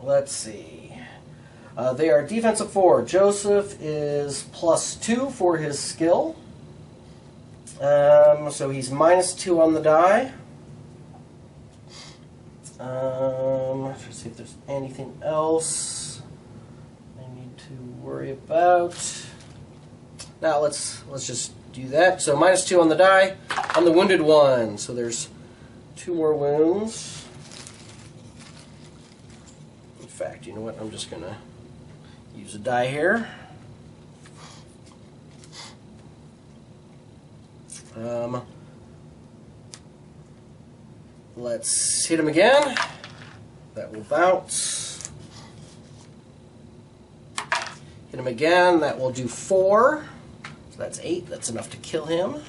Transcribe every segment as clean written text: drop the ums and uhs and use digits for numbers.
let's see. They are defensive 4. Joseph is +2 for his skill. So he's -2 on the die. Let's see if there's anything else I need to worry about. Now let's just do that. So -2 on the die on the wounded one. So there's 2 more wounds. In fact, you know what? I'm just gonna use a die here. Let's hit him again. That will bounce. Hit him again. That will do 4. So that's 8. That's enough to kill him.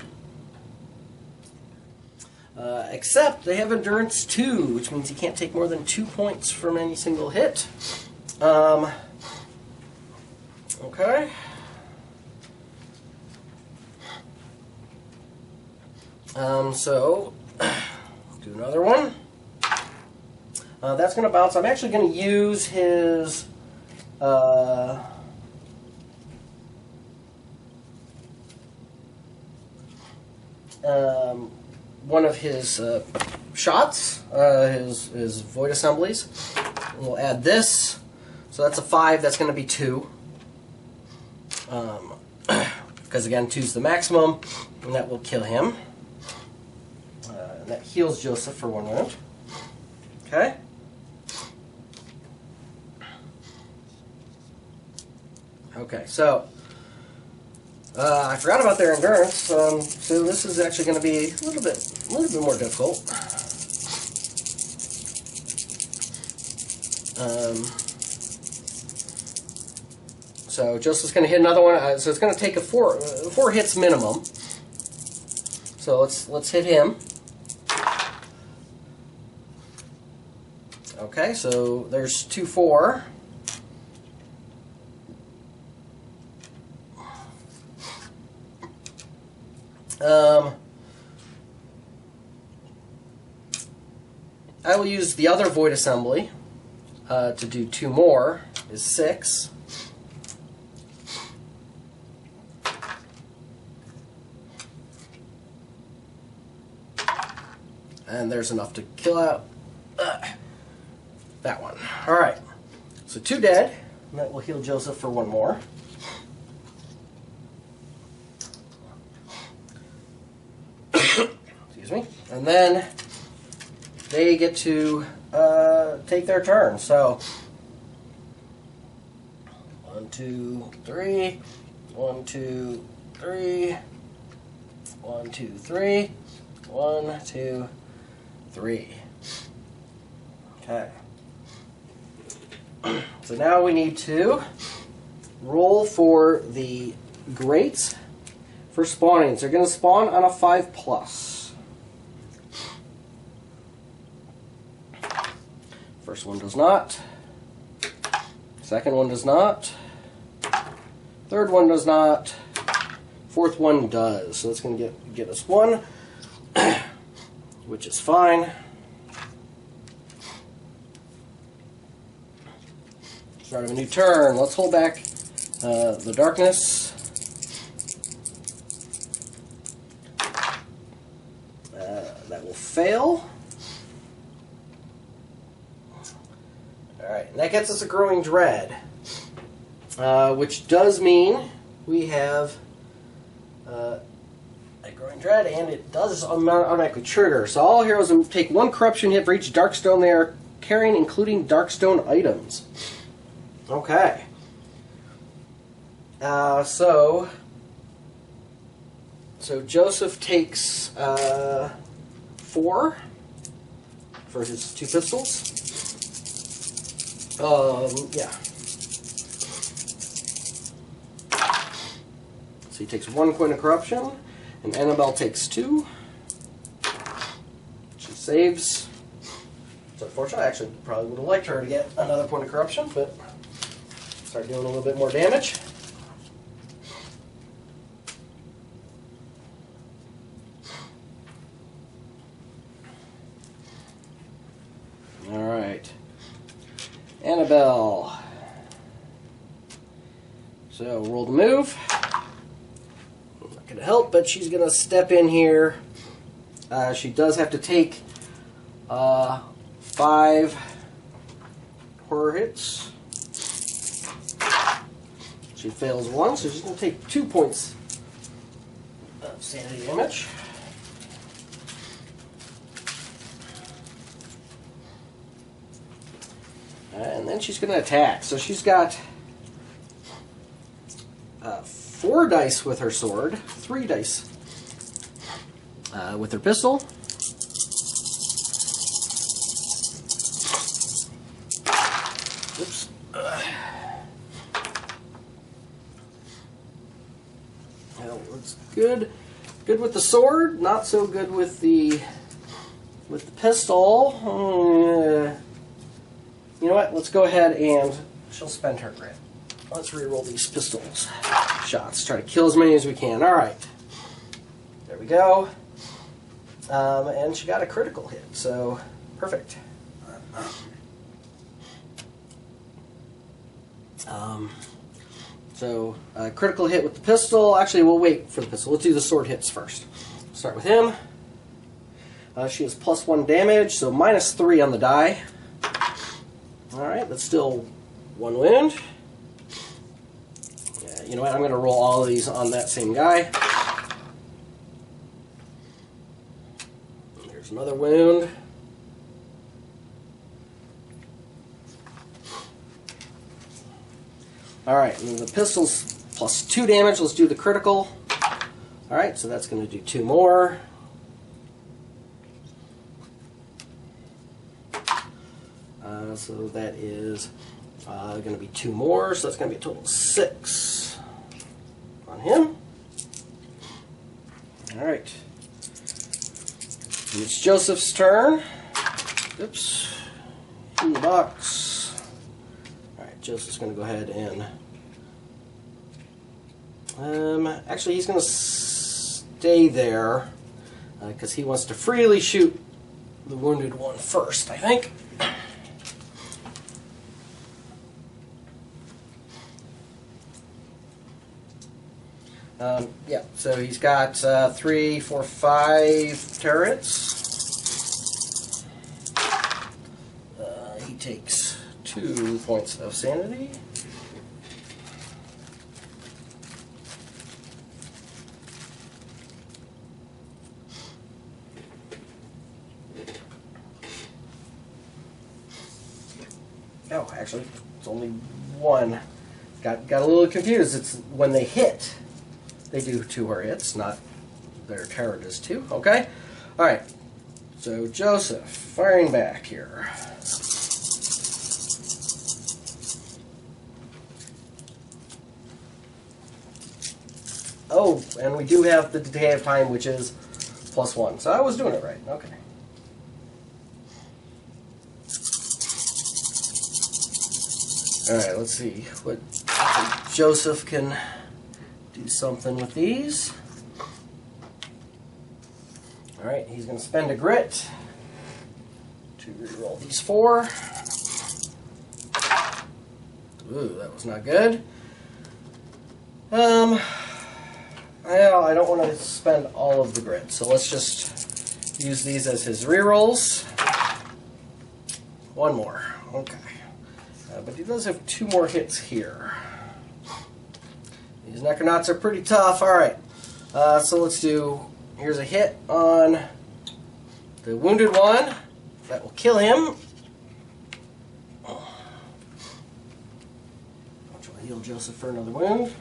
Except they have endurance 2, which means he can't take more than 2 points from any single hit. Okay. So do another one. That's going to bounce. I'm actually going to use his one of his shots, his void assemblies. And we'll add this. So that's a 5. That's going to be 2. Because again, 2 is the maximum, and that will kill him. And that heals Joseph for 1 wound. Okay. Okay, so I forgot about their endurance, so this is actually going to be a little bit more difficult. So Joseph's going to hit another one. So it's going to take a 4 hits minimum. So let's hit him. Okay, so there's 2 4. I will use the other void assembly to do 2 more. Is 6. And there's enough to kill out that one. Alright, so 2 dead. And that will heal Joseph for 1 more. Excuse me. And then they get to take their turn. So 1, 2, 3. 1, 2, 3. 1, 2, 3. 1, 2, 3. Okay. So now we need to roll for the greats for spawning. So they're going to spawn on a 5+. First one does not. Second one does not. Third one does not. Fourth one does. So that's going to get us 1, which is fine. Start of a new turn. Let's hold back the darkness. That will fail. Alright, and that gets us a growing dread. Which does mean we have a growing dread, and it does automatically trigger. So all heroes take 1 corruption hit for each darkstone they are carrying, including darkstone items. Okay. So Joseph takes 4 for his 2 pistols. Yeah. So he takes 1 point of corruption, and Annabelle takes 2. She saves. It's unfortunate. I actually probably would have liked her to get another point of corruption, but start doing a little bit more damage. Annabelle. So roll the move. Not going to help, but she's going to step in here. She does have to take 5 horror hits. She fails 1, so she's going to take 2 points of sanity damage. And then she's going to attack. So she's got 4 dice with her sword, 3 dice with her pistol. Oops. Well, it's good. Good with the sword, not so good with the pistol. You know what? Let's go ahead and she'll spend her grit. Let's re-roll these pistols shots. Try to kill as many as we can. All right. There we go. And she got a critical hit, so perfect. So critical hit with the pistol. Actually, we'll wait for the pistol. Let's do the sword hits first. Start with him. She has +1 damage, so -3 on the die. Alright, that's still 1 wound. Yeah, you know what? I'm going to roll all of these on that same guy. There's another wound. Alright, and the pistol's +2 damage. Let's do the critical. Alright, so that's going to do 2 more. So that is going to be 2 more, so that's going to be a total of 6 on him. Alright. It's Joseph's turn. Oops. In the box. Alright, Joseph's going to go ahead and... actually, he's going to stay there because he wants to freely shoot the wounded one first, I think. Yeah, so he's got 3, 4, 5 turrets. He takes 2 points of sanity. Oh, actually, it's only 1. Got a little confused. It's when they hit. They do 2 horror hits, not their terror does 2. Okay? Alright. So, Joseph, firing back here. Oh, and we do have the decay of time, which is +1. So I was doing it right. Okay. Alright, let's see what Joseph can do something with these. Alright, he's going to spend a grit to reroll these 4. Ooh, that was not good. Well, I don't want to spend all of the grit, so let's just use these as his rerolls. 1 more. Okay. But he does have 2 more hits here. These Necronauts are pretty tough. Alright, so let's do, here's a hit on the wounded one. That will kill him. Which will heal Joseph for another wound.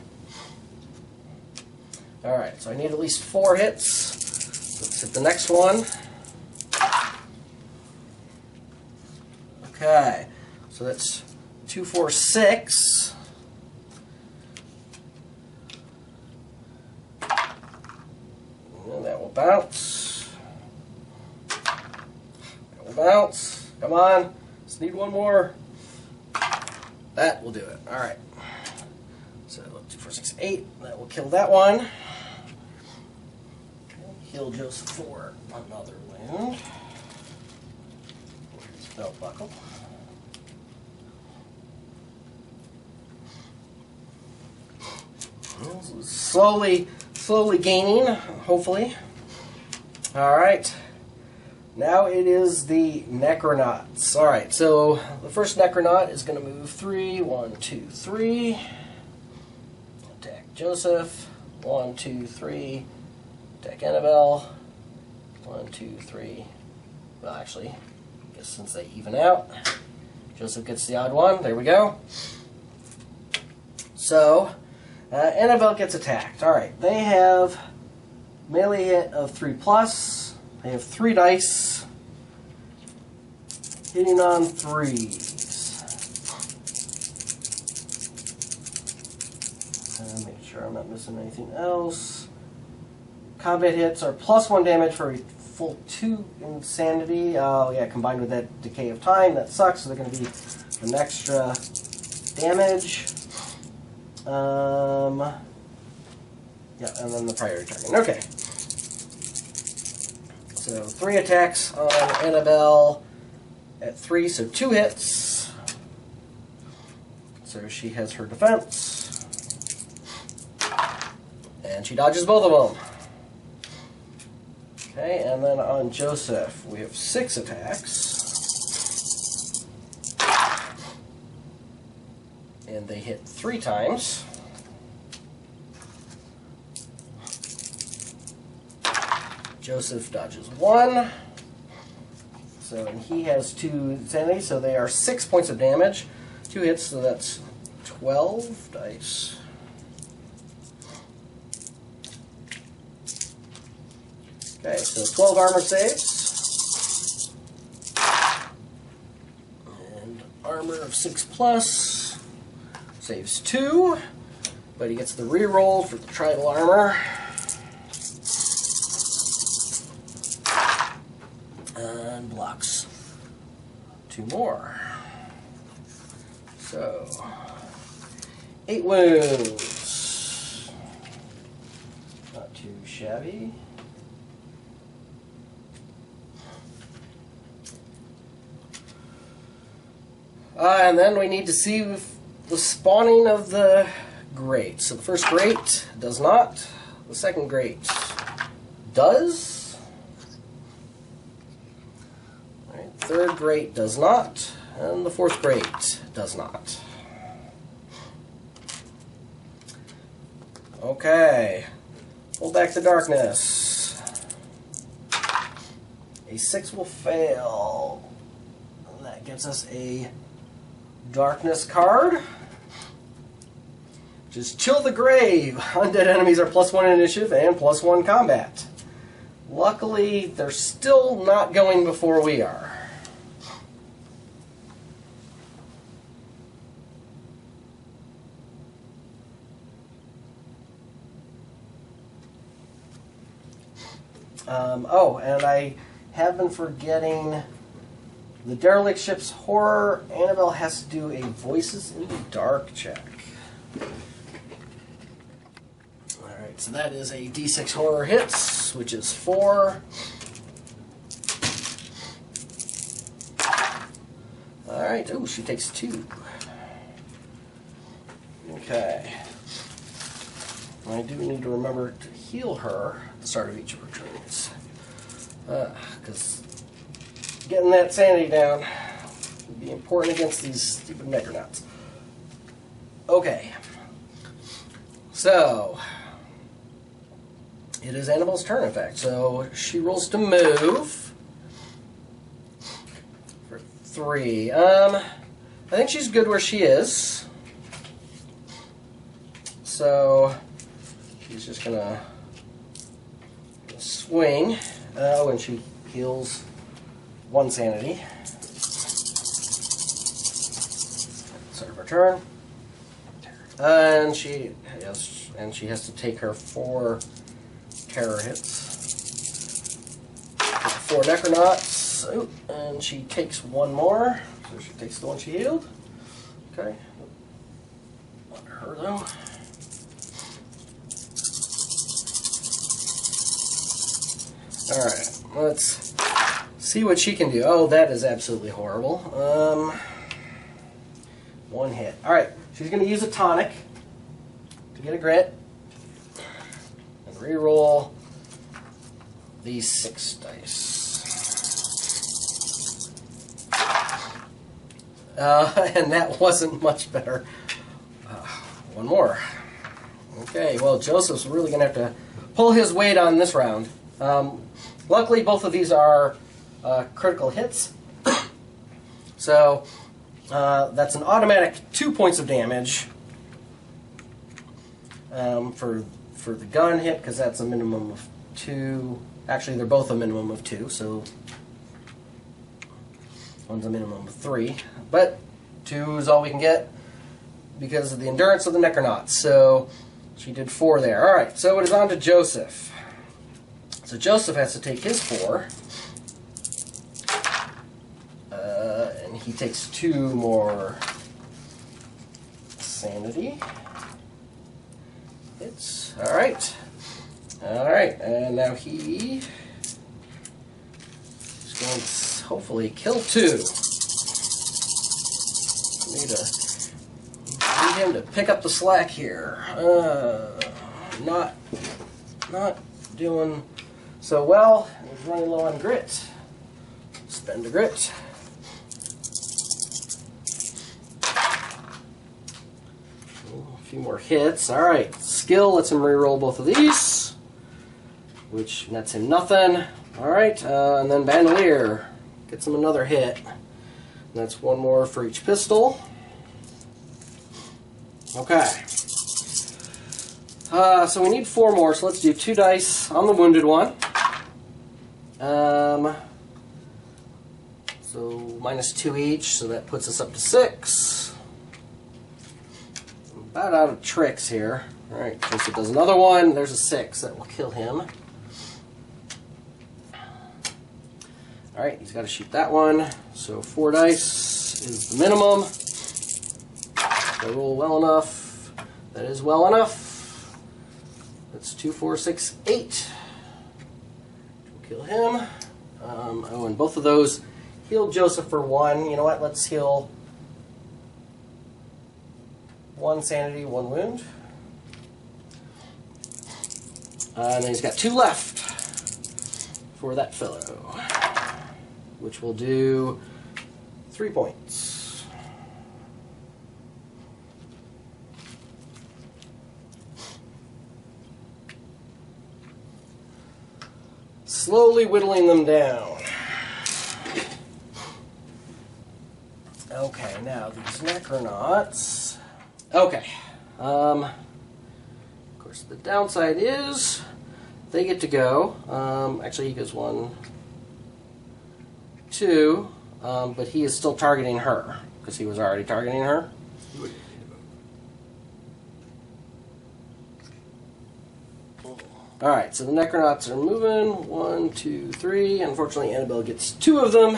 Alright, so I need at least 4 hits. Let's hit the next one. Okay, so that's 2, 4, 6. And that will bounce. That will bounce. Come on. Just need 1 more. That will do it. Alright. So 2, 4, 6, 8. That will kill that one. Heal Joseph for another wound. Belt buckle. slowly gaining, hopefully. Alright. Now it is the Necronauts. Alright, so the first Necronaut is going to move 3. 1, 2, 3. Attack Joseph. 1, 2, 3. Attack Annabelle. 1, 2, 3. Well, actually, I guess since they even out, Joseph gets the odd one. There we go. So, Annabelle gets attacked. Alright, they have melee hit of 3+. They have 3 dice. Hitting on 3s. Make sure I'm not missing anything else. Combat hits are +1 damage for a full 2 insanity. Oh yeah, combined with that decay of time, that sucks. So they're going to be an extra damage. Yeah, and then the priority target. Okay. So 3 attacks on Annabelle at 3, so 2 hits. So she has her defense. And she dodges both of them. Okay, and then on Joseph, we have 6 attacks. And they hit 3 times. Joseph dodges 1. So, and he has 2 insanity, so they are 6 points of damage. 2 hits, so that's 12 dice. Okay, so 12 armor saves. And armor of 6+. Saves 2. But he gets the reroll for the tribal armor. And blocks 2 more. So, 8 wounds. Not too shabby. And then we need to see the spawning of the grate. So the first grate does not. The second grate does. Right, third grate does not. And the fourth grate does not. Okay. Pull back the darkness. A 6 will fail. And that gives us a darkness card. Just chill the grave. Undead enemies are +1 initiative and +1 combat. Luckily, they're still not going before we are. Oh, and I have been forgetting the Derelict Ship's horror. Annabelle has to do a Voices in the Dark check. Alright, so that is a D6 horror hits, which is 4. Alright, oh, she takes 2. Okay. I do need to remember to heal her at the start of each of her turns. Because getting that sanity down would be important against these stupid Necronauts. Okay. So, it is Annabelle's turn, in fact. So, she rolls to move for 3. I think she's good where she is. So, she's just gonna swing. Oh, and she heals 1 sanity. Start of her turn. And she has to take her 4 terror hits. 4 Necronauts. Oh, and she takes 1 more. So she takes the one she healed. Okay. Not her though. Alright, let's see what she can do. Oh, that is absolutely horrible. 1 hit. Alright, she's going to use a tonic to get a grit. reroll these 6 dice. And that wasn't much better. One more. Okay, well, Joseph's really going to have to pull his weight on this round. Luckily, both of these are critical hits. So, that's an automatic 2 points of damage for the gun hit, because that's a minimum of 2. Actually, they're both a minimum of 2, so one's a minimum of 3. But 2 is all we can get because of the endurance of the Necronauts. So she did 4 there. Alright, so it is on to Joseph. So Joseph has to take his 4. And he takes 2 more sanity. It's alright. Alright, and now he is going to hopefully kill 2. Need him to pick up the slack here. Not doing so well. He's running low on grit. Spend a grit. A few more hits. Alright, skill lets him reroll both of these, which nets him nothing. Alright, and then Bandolier gets him another hit. That's 1 more for each pistol. Okay. So we need 4 more, so let's do 2 dice on the wounded one. So -2 each, so that puts us up to 6. I'm about out of tricks here. Alright, Joseph does another one. There's a 6. That will kill him. Alright, he's got to shoot that one. So 4 dice is the minimum. If I roll well enough, that is well enough. That's 2, 4, 6, 8. We'll kill him. Oh, and both of those heal Joseph for 1. You know what? Let's heal 1 sanity, 1 wound. And then he's got 2 left for that fellow, which will do 3 points. Slowly whittling them down. Okay, now these Necronauts. Okay. Of course, the downside is they get to go. Actually, he goes 1, 2, but he is still targeting her because he was already targeting her. Alright, so the Necronauts are moving. 1, 2, 3. Unfortunately, Annabelle gets 2 of them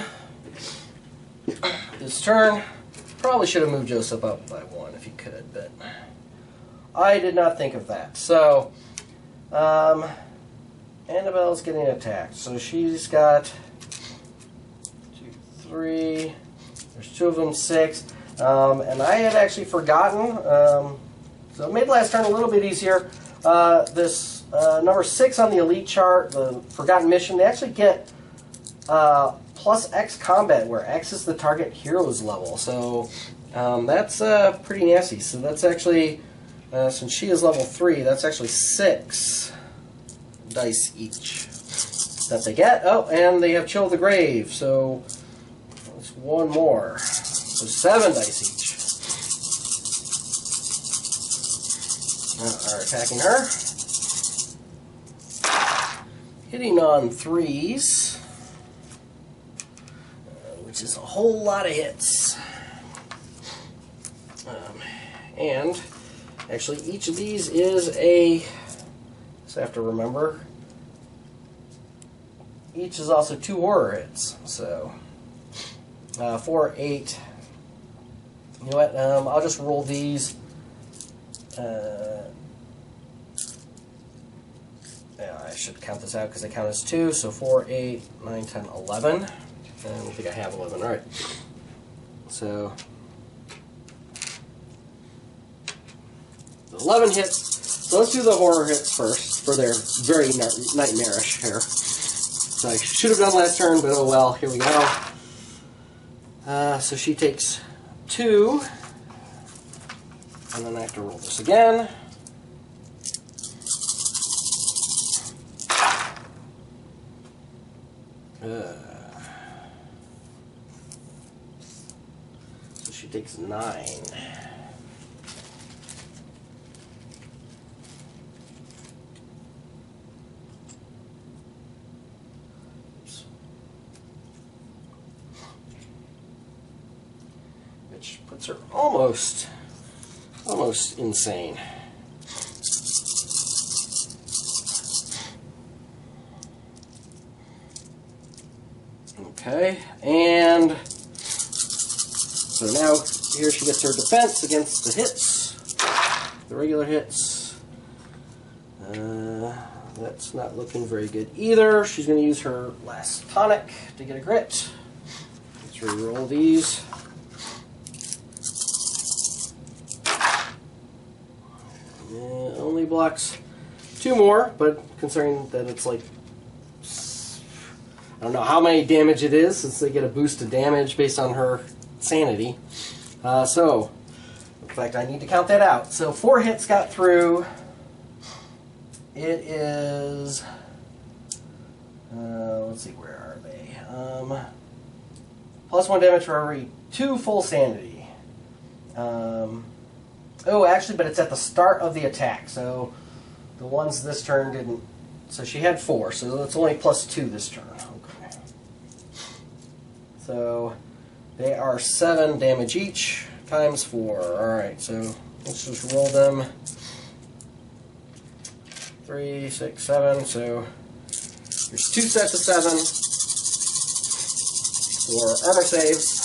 this turn. Probably should have moved Joseph up by 1 if he could, but I did not think of that. So, Annabelle's getting attacked. So she's got 2, 3. There's 2 of them, 6. And I had actually forgotten. So it made last turn a little bit easier. This number 6 on the elite chart, the Forgotten Mission, they actually get plus X combat, where X is the target hero's level. So that's pretty nasty. So that's actually, since she is level 3, that's actually 6 dice each that they get. Oh, and they have Chill of the Grave, so that's 1 more. So 7 dice each. Are attacking her. Hitting on 3s, which is a whole lot of hits. And actually, each of these is a, so I have to remember, each is also 2 horror hits. So 4, 8. You know what? I'll just roll these. Yeah, I should count this out because they count as 2. So 4, 8, 9, 10, 11. And I don't think I have 11. All right. So 11 hits. So let's do the horror hits first. for their very nightmarish hair. So I should have done last turn, but oh well, here we go. So she takes 2, and then I have to roll this again. So she takes 9. Which puts her almost insane. Okay, and so now here she gets her defense against the hits, the regular hits. That's not looking very good either. She's going to use her last tonic to get a grit. Let's re-roll these. Only blocks 2 more, but considering that it's like, I don't know how many damage it is, since they get a boost of damage based on her sanity. So, in fact, I need to count that out. So 4 hits got through. It is, let's see, where are they? Plus 1 damage for every 2 full sanity. Oh, actually, but it's at the start of the attack. So the ones this turn didn't. So she had 4, so that's only plus 2 this turn. Okay. So they are 7 damage each times 4. Alright, so let's just roll them. 3, 6, 7. So there's 2 sets of 7 for armor saves.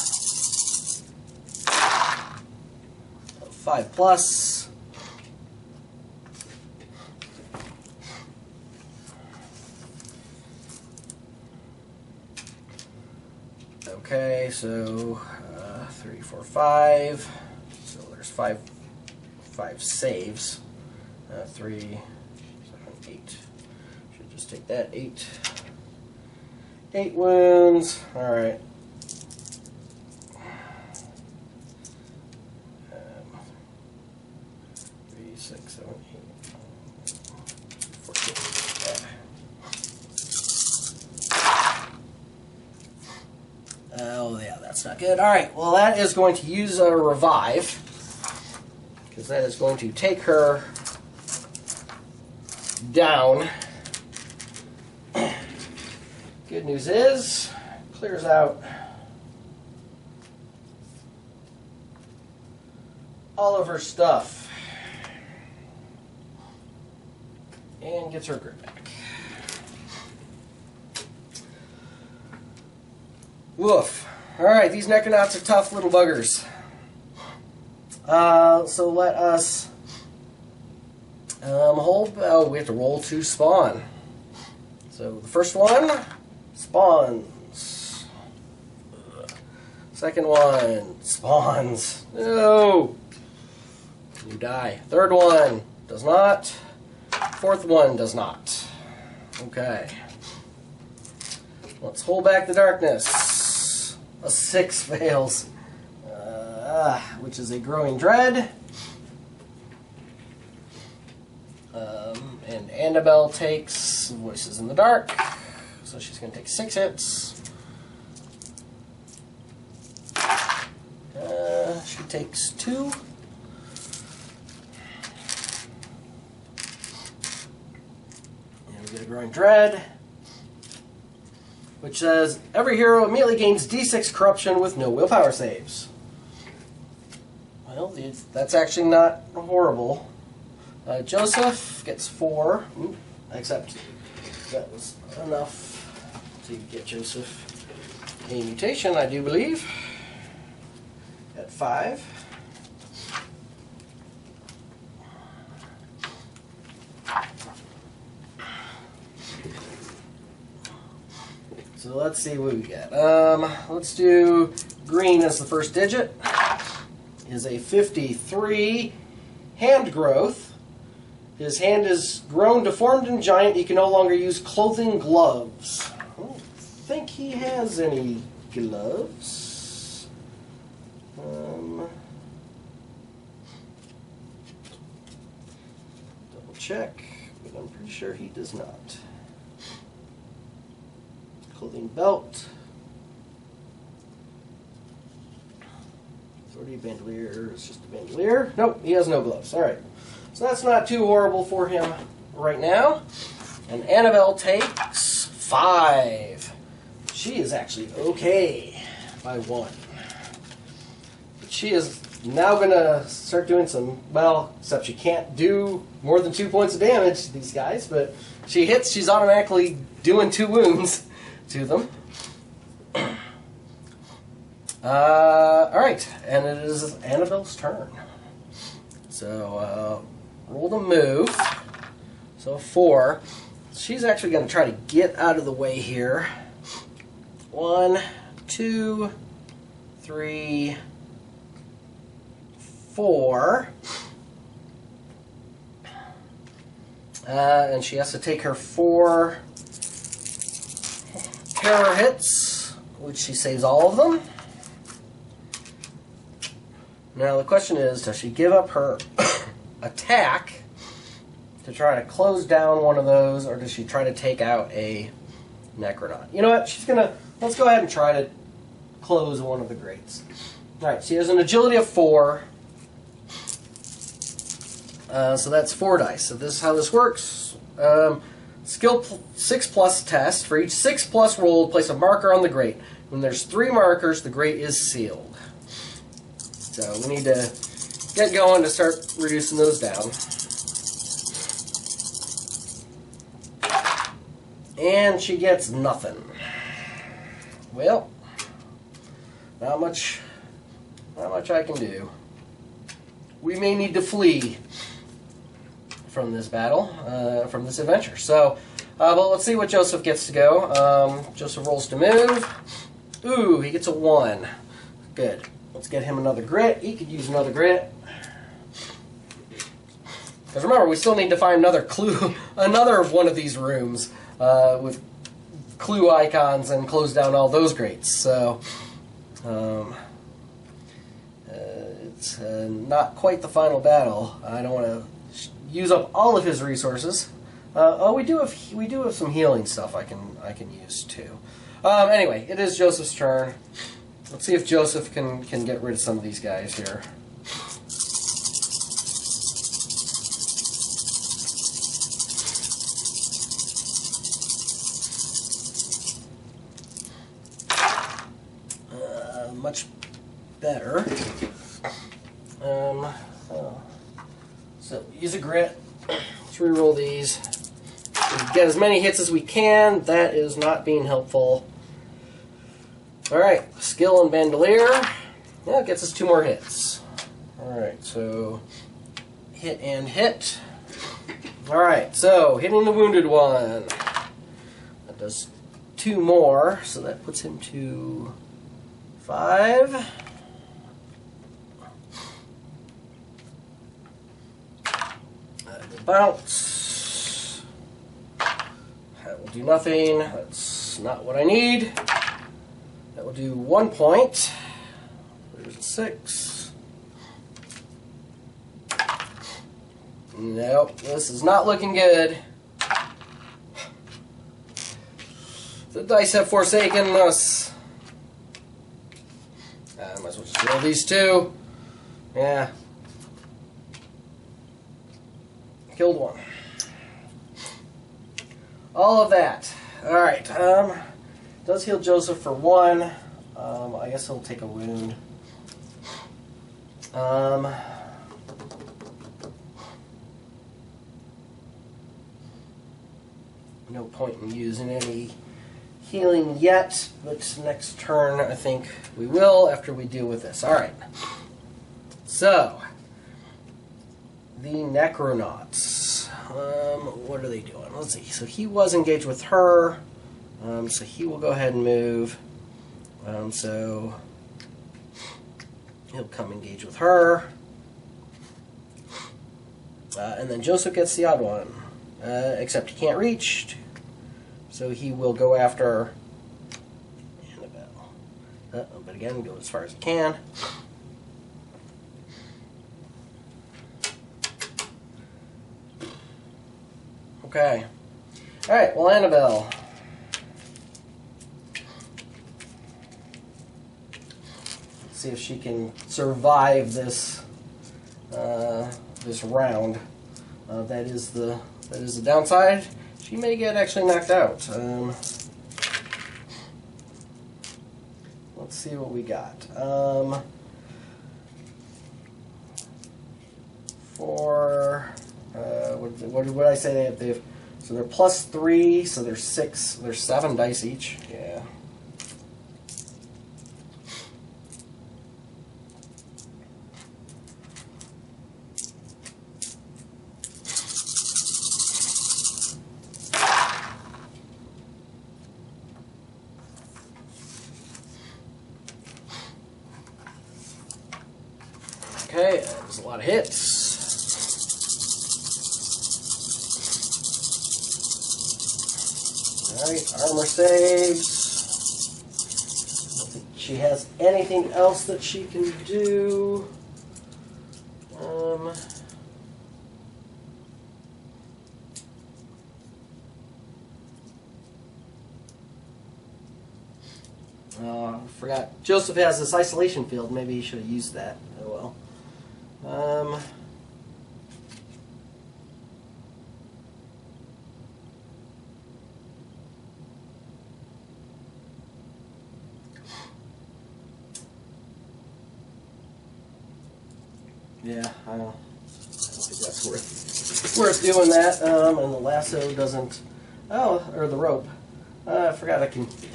5 plus. Okay, so 3, 4, 5. So there's 5 saves. 3, 7, 8. Should just take that. 8 wounds. All right. 6, 7, 8, 14. Oh, yeah, that's not good. All right, well, that is going to use a revive, because that is going to take her down. Good news is, clears out all of her stuff. And gets her grit back. Woof. Alright, these Necronauts are tough little buggers. So let us hold. Oh, we have to roll to spawn. So the first one spawns. Second one spawns. No! You die. Third one does not. Fourth one does not. Okay. Let's hold back the darkness. A 6 fails. Which is a growing dread. And Annabelle takes Voices in the Dark. So she's going to take 6 hits. She takes 2. Get a growing dread, which says every hero immediately gains D6 corruption with no willpower saves. Well, that's actually not horrible. Joseph gets 4, except that was enough to get Joseph a mutation, I do believe, at 5. So let's see what we get. Let's do green as the first digit. Is a 53 hand growth. His hand is grown, deformed, and giant. He can no longer use clothing gloves. I don't think he has any gloves. Double check, but I'm pretty sure he does not. Clothing belt. Authority bandolier is just a bandolier. Nope, he has no gloves. Alright. So that's not too horrible for him right now. And Annabelle takes 5. She is actually okay by 1. But she is now going to start doing some, well, except she can't do more than 2 points of damage to these guys, but she hits, she's automatically doing 2 wounds to them. Alright, and it is Annabelle's turn. So, roll to move. So 4. She's actually going to try to get out of the way here. 1, 2, 3, 4. And she has to take her 4 terror hits, which she saves all of them. Now the question is, does she give up her attack to try to close down one of those, or does she try to take out a Necronaut? You know what? She's gonna, let's go ahead and try to close one of the grates. Alright, she has an agility of 4. So that's 4 dice. So this is how this works. Skill 6+ test. For each 6+ roll, place a marker on the grate. When there's 3 markers, the grate is sealed. So we need to get going to start reducing those down. And she gets nothing. Well, not much I can do. We may need to flee from this battle, from this adventure. So, but let's see what Joseph gets to go. Joseph rolls to move. Ooh, he gets a 1. Good. Let's get him another grit. He could use another grit. Because remember, we still need to find another clue, another one of these rooms with clue icons and close down all those grates. So, it's not quite the final battle. I don't want to use up all of his resources. Oh, we do have some healing stuff I can use too. Anyway, it is Joseph's turn. Let's see if Joseph can get rid of some of these guys here. Much better. So use a grit. Let's reroll these. Get as many hits as we can. That is not being helpful. Alright, skill and bandolier. Yeah, it gets us 2 more hits. Alright, so hit and hit. Alright, so hitting the wounded one. That does 2 more, so that puts him to 5. Bounce. That will do nothing. That's not what I need. That will do 1 point. There's a 6. Nope, this is not looking good. The dice have forsaken us. I might as well just roll these 2. Yeah. Killed 1. All of that. Alright, does heal Joseph for 1. I guess he'll take a wound. No point in using any healing yet, but next turn I think we will after we deal with this. Alright. So, the Necronauts. What are they doing? Let's see. So he was engaged with her. So he will go ahead and move. So he'll come engage with her. And then Joseph gets the odd one. Except he can't reach, so he will go after Annabelle. But again, go as far as he can. Okay. Alright, well, Annabelle. Let's see if she can survive this this round. That is the downside. She may get actually knocked out. Let's see what we got. What did I say they have? So they're +3, so there's 6. There's 7 dice each. Yeah. Okay, there's a lot of hits. Alright, armor saves. I don't think she has anything else that she can do. I forgot. Joseph has this isolation field. Maybe he should have used that. Oh well. Yeah, I don't think that's worth doing that. And the lasso doesn't. Oh, or the rope. I forgot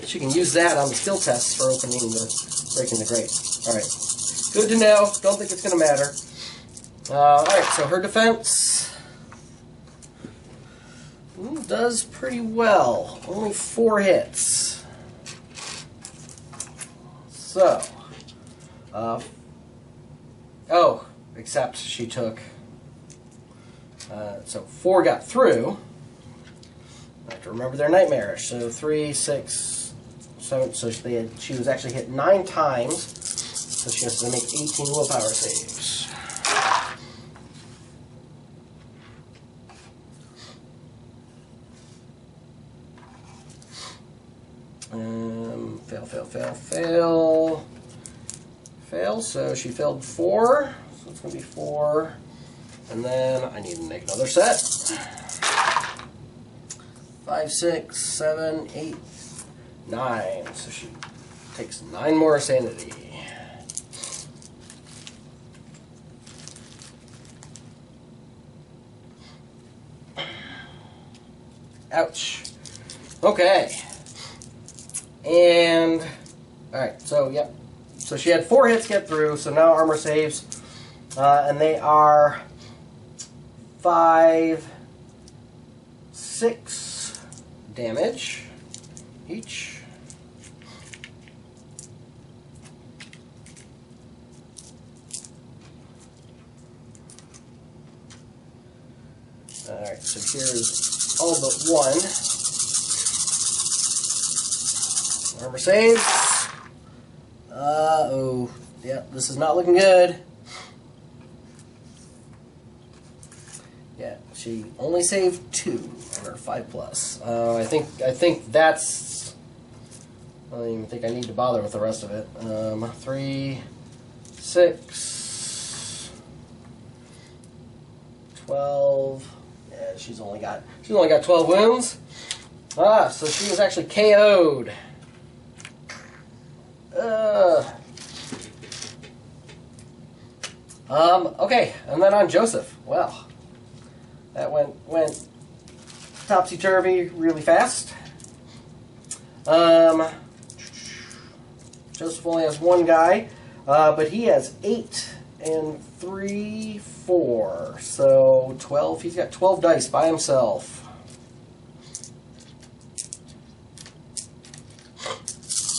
she can use that on the skill tests for breaking the grate. All right, good to know. Don't think it's going to matter. All right, so her defense does pretty well. Only 4 hits. So, except she took. So 4 got through. I have to remember they're nightmarish. So 3, 6, 7. So she was actually hit 9 times. So she has to make 18 willpower saves. Fail. So she failed 4. So it's going to be 4. And then I need to make another set. 5, 6, 7, 8, 9. So she takes 9 more sanity. Ouch. Okay. And, alright, so, yep. So she had 4 hits get through, so now armor saves. And they are 5, 6 damage each. Alright, so here's all but 1. Armor saves. Oh, yeah, this is not looking good. Yeah, she only saved 2 on her 5+. I think that's. I don't even think I need to bother with the rest of it. 3, 6, 12. Yeah, she's only got 12 wounds. So she was actually KO'd. Okay, and then on Joseph. Well, that went topsy-turvy really fast. Joseph only has 1 guy, but he has 8 and 3, 4. So 12. He's got 12 dice by himself.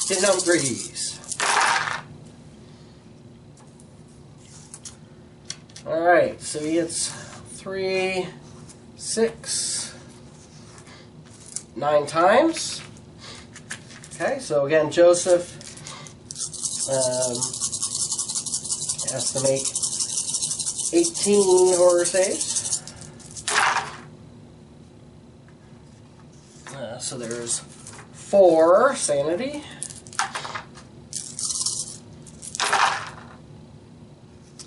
Hitting on 3s. Alright, so he hits 3, 6, 9 times. Okay, so again, Joseph has to make 18 horror saves. So there's 4 sanity.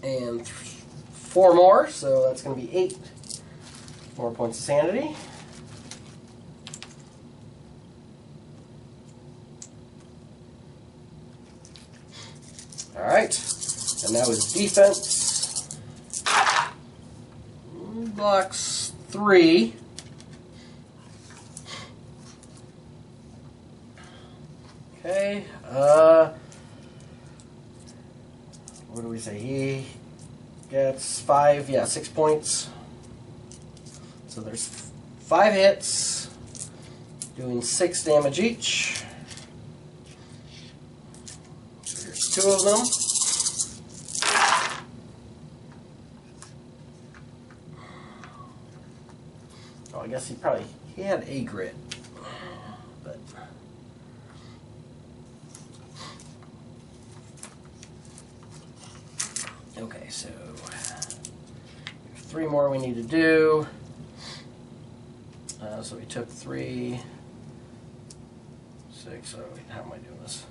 And 4 more, so that's going to be 8 more points of sanity. Alright, and now his defense. Blocks 3. Okay, what do we say? He gets 5, yeah, 6 points. So there's 5 hits, doing 6 damage each. So here's 2 of them. Oh, I guess he had a grit, but. Okay, so 3 more we need to do. So we took 3, 6. Oh, wait, how am I doing this?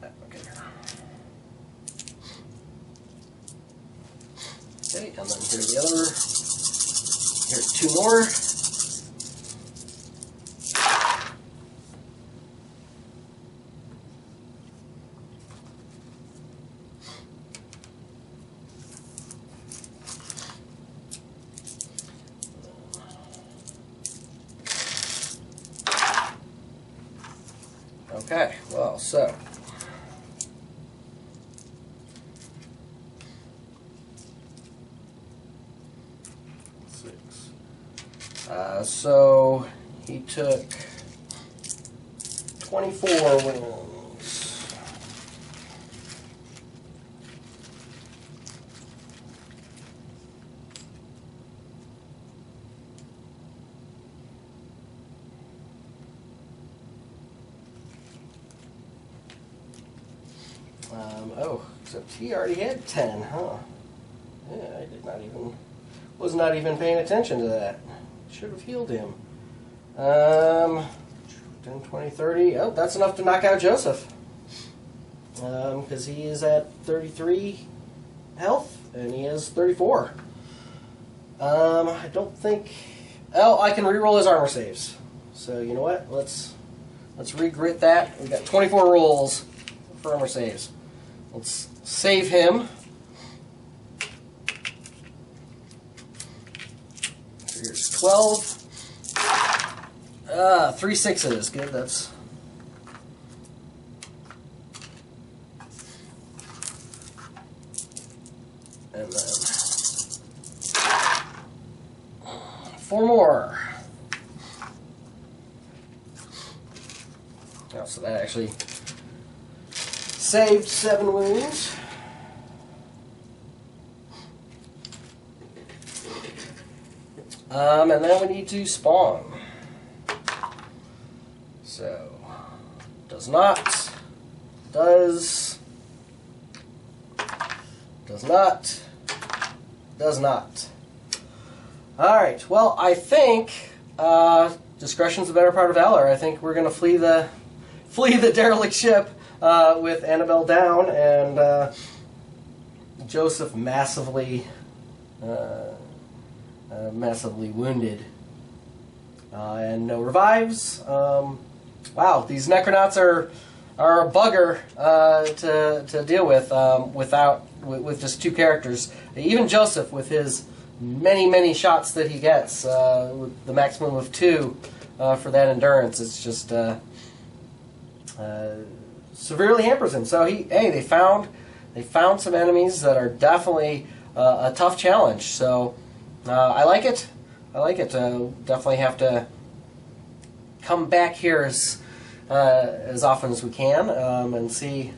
Okay. Okay, and then here's the other. Here's 2 more. Okay, well, so so he took 24 wins. Oh, except he already had 10, huh? Yeah, was not even paying attention to that. Should have healed him. 10, 20, 30. Oh, that's enough to knock out Joseph. Because he is at 33 health, and he has 34. I don't think... Oh, I can reroll his armor saves. So, you know what? Let's regrit that. We've got 24 rolls for armor saves. Let's save him. So here's 12. 3 6s. Good, that's... And then 4 more. Oh, so that actually saved 7 wounds. And then we need to spawn. So, does not, does not, does not. Alright, well, I think discretion's the better part of valor. I think we're going to flee the derelict ship with Annabelle down and Joseph massively wounded. And no revives. Wow, these Necronauts are a bugger to deal with with just 2 characters. Even Joseph, with his many shots that he gets, with the maximum of 2 for that endurance, it's just severely hampers him. So they found some enemies that are definitely a tough challenge. So I like it. Definitely have to come back here as often as we can and see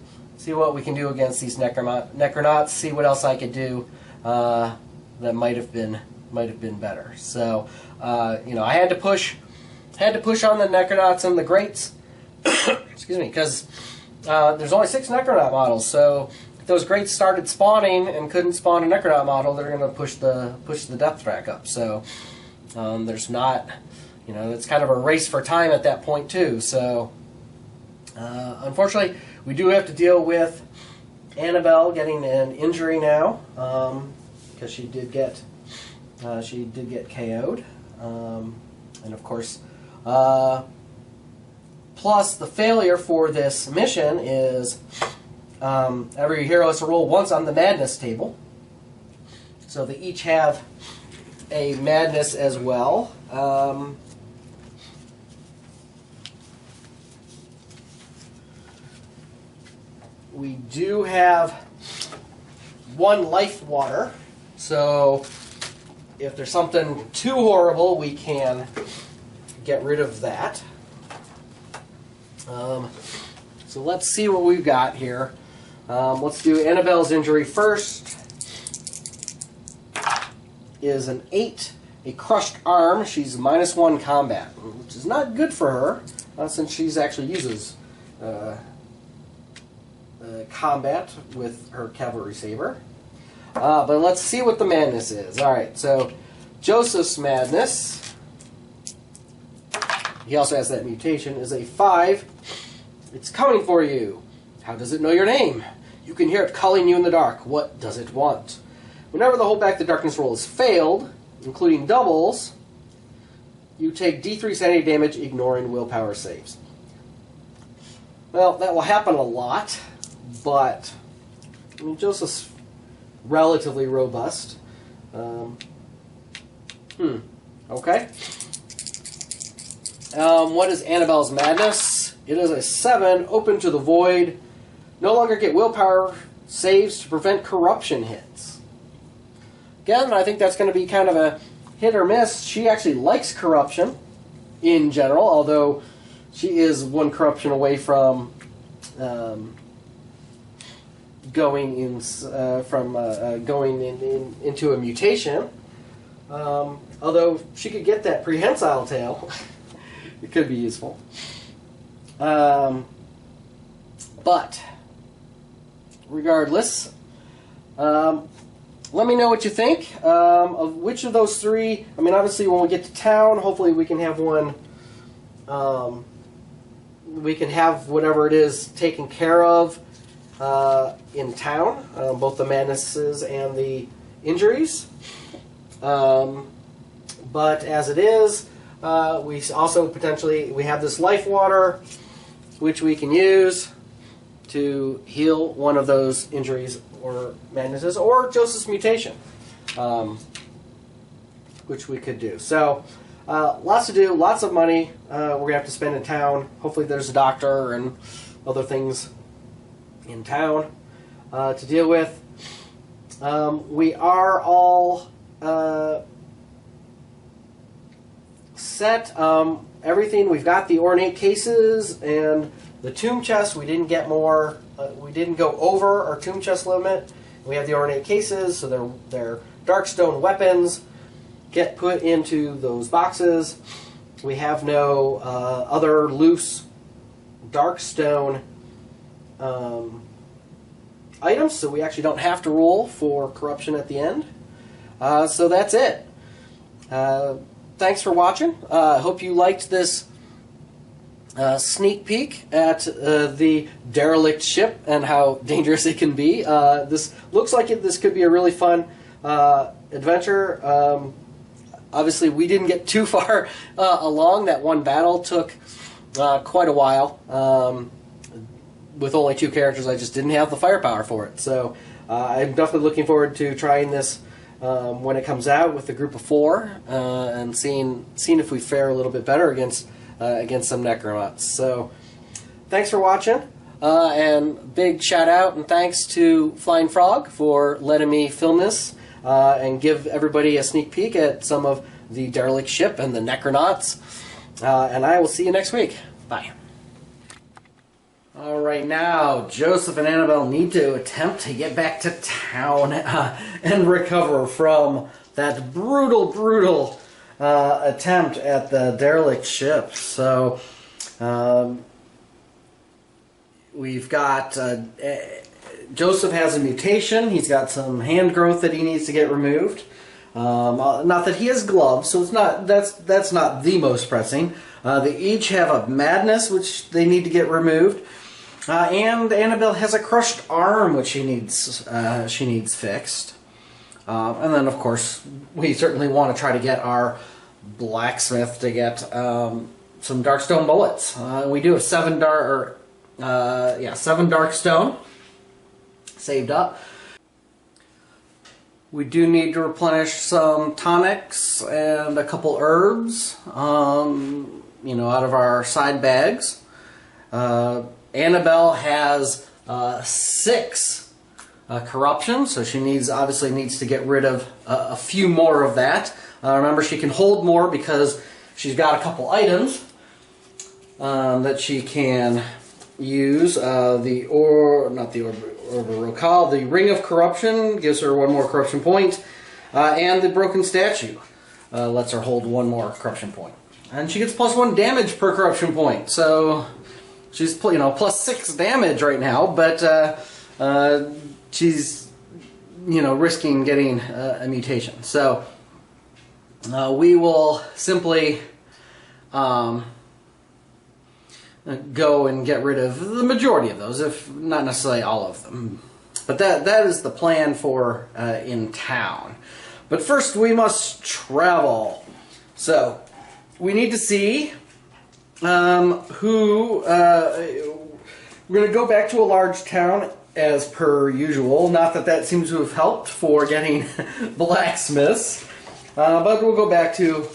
what we can do against these Necronauts. See what else I could do that might have been better. So you know, I had to push on the Necronauts and the Greats. Excuse me, because there's only 6 Necronaut models. So if those Greats started spawning and couldn't spawn a Necronaut model, they're going to push the depth track up. So there's not, you know, it's kind of a race for time at that point too. So unfortunately, we do have to deal with Annabelle getting an injury now, because she did get KO'd, and of course, plus the failure for this mission is every hero has to roll once on the madness table, so they each have a madness as well. We do have 1 life water, so if there's something too horrible, we can get rid of that. So let's see what we've got here. Let's do Annabelle's injury first. Is an 8, a crushed arm. She's -1 combat, which is not good for her, since she's actually uses combat with her cavalry saber. But let's see what the madness is. Alright, so Joseph's madness, he also has that mutation, is a 5. It's coming for you. How does it know your name? You can hear it calling you in the dark. What does it want? Whenever the hold back the darkness roll is failed, including doubles, you take D3 sanity damage, ignoring willpower saves. Well, that will happen a lot, but I mean, Joseph's relatively robust. Okay. What is Annabelle's madness? It is a 7, open to the void. No longer get willpower saves to prevent corruption hits. Again, I think that's going to be kind of a hit or miss. She actually likes corruption in general, although she is 1 corruption away from going into a mutation. Although she could get that prehensile tail, it could be useful. But regardless, let me know what you think of which of those 3. I mean, obviously, when we get to town, hopefully we can have one. We can have whatever it is taken care of in town, both the madnesses and the injuries. But as it is, we also potentially have this life water, which we can use to heal one of those injuries or madnesses, or Joseph's mutation, which we could do. So, lots to do, lots of money we're going to have to spend in town. Hopefully there's a doctor and other things in town to deal with. We are all set. Everything, we've got the ornate cases and the tomb chest. We didn't get more. We didn't go over our tomb chest limit. We have the ornate cases, so they're darkstone weapons. Get put into those boxes. We have no other loose darkstone items, so we actually don't have to roll for corruption at the end. So that's it. Thanks for watching. I hope you liked this sneak peek at the Derelict Ship and how dangerous it can be. This looks like this could be a really fun adventure. Obviously, we didn't get too far along. That one battle took quite a while. With only 2 characters, I just didn't have the firepower for it. So I'm definitely looking forward to trying this when it comes out with a group of 4 and seeing if we fare a little bit better against some Necronauts. So thanks for watching, and big shout out and thanks to Flying Frog for letting me film this and give everybody a sneak peek at some of the Derelict Ship and the Necronauts. And I will see you next week. Bye. All right, now Joseph and Annabelle need to attempt to get back to town and recover from that brutal attempt at the derelict ship. So we've got Joseph has a mutation. He's got some hand growth that he needs to get removed. Not that he has gloves, so it's not that's not the most pressing. They each have a madness which they need to get removed. And Annabelle has a crushed arm, which she needs fixed. And then, of course, we certainly want to try to get our blacksmith to get some darkstone bullets. We do have 7 darkstone saved up. We do need to replenish some tonics and a couple herbs, you know, out of our side bags. Annabelle has 6 corruption, so she obviously needs to get rid of a few more of that. Remember, she can hold more because she's got a couple items that she can use. The Ring of Corruption gives her 1 more corruption point, and the Broken Statue lets her hold 1 more corruption point. And she gets +1 damage per corruption point, so she's +6 damage right now, but she's risking getting a mutation. So we will simply go and get rid of the majority of those, if not necessarily all of them. But that is the plan for in town. But first we must travel. So we need to see who we're going to go back to a large town as per usual. Not that seems to have helped for getting blacksmiths, but we'll go back to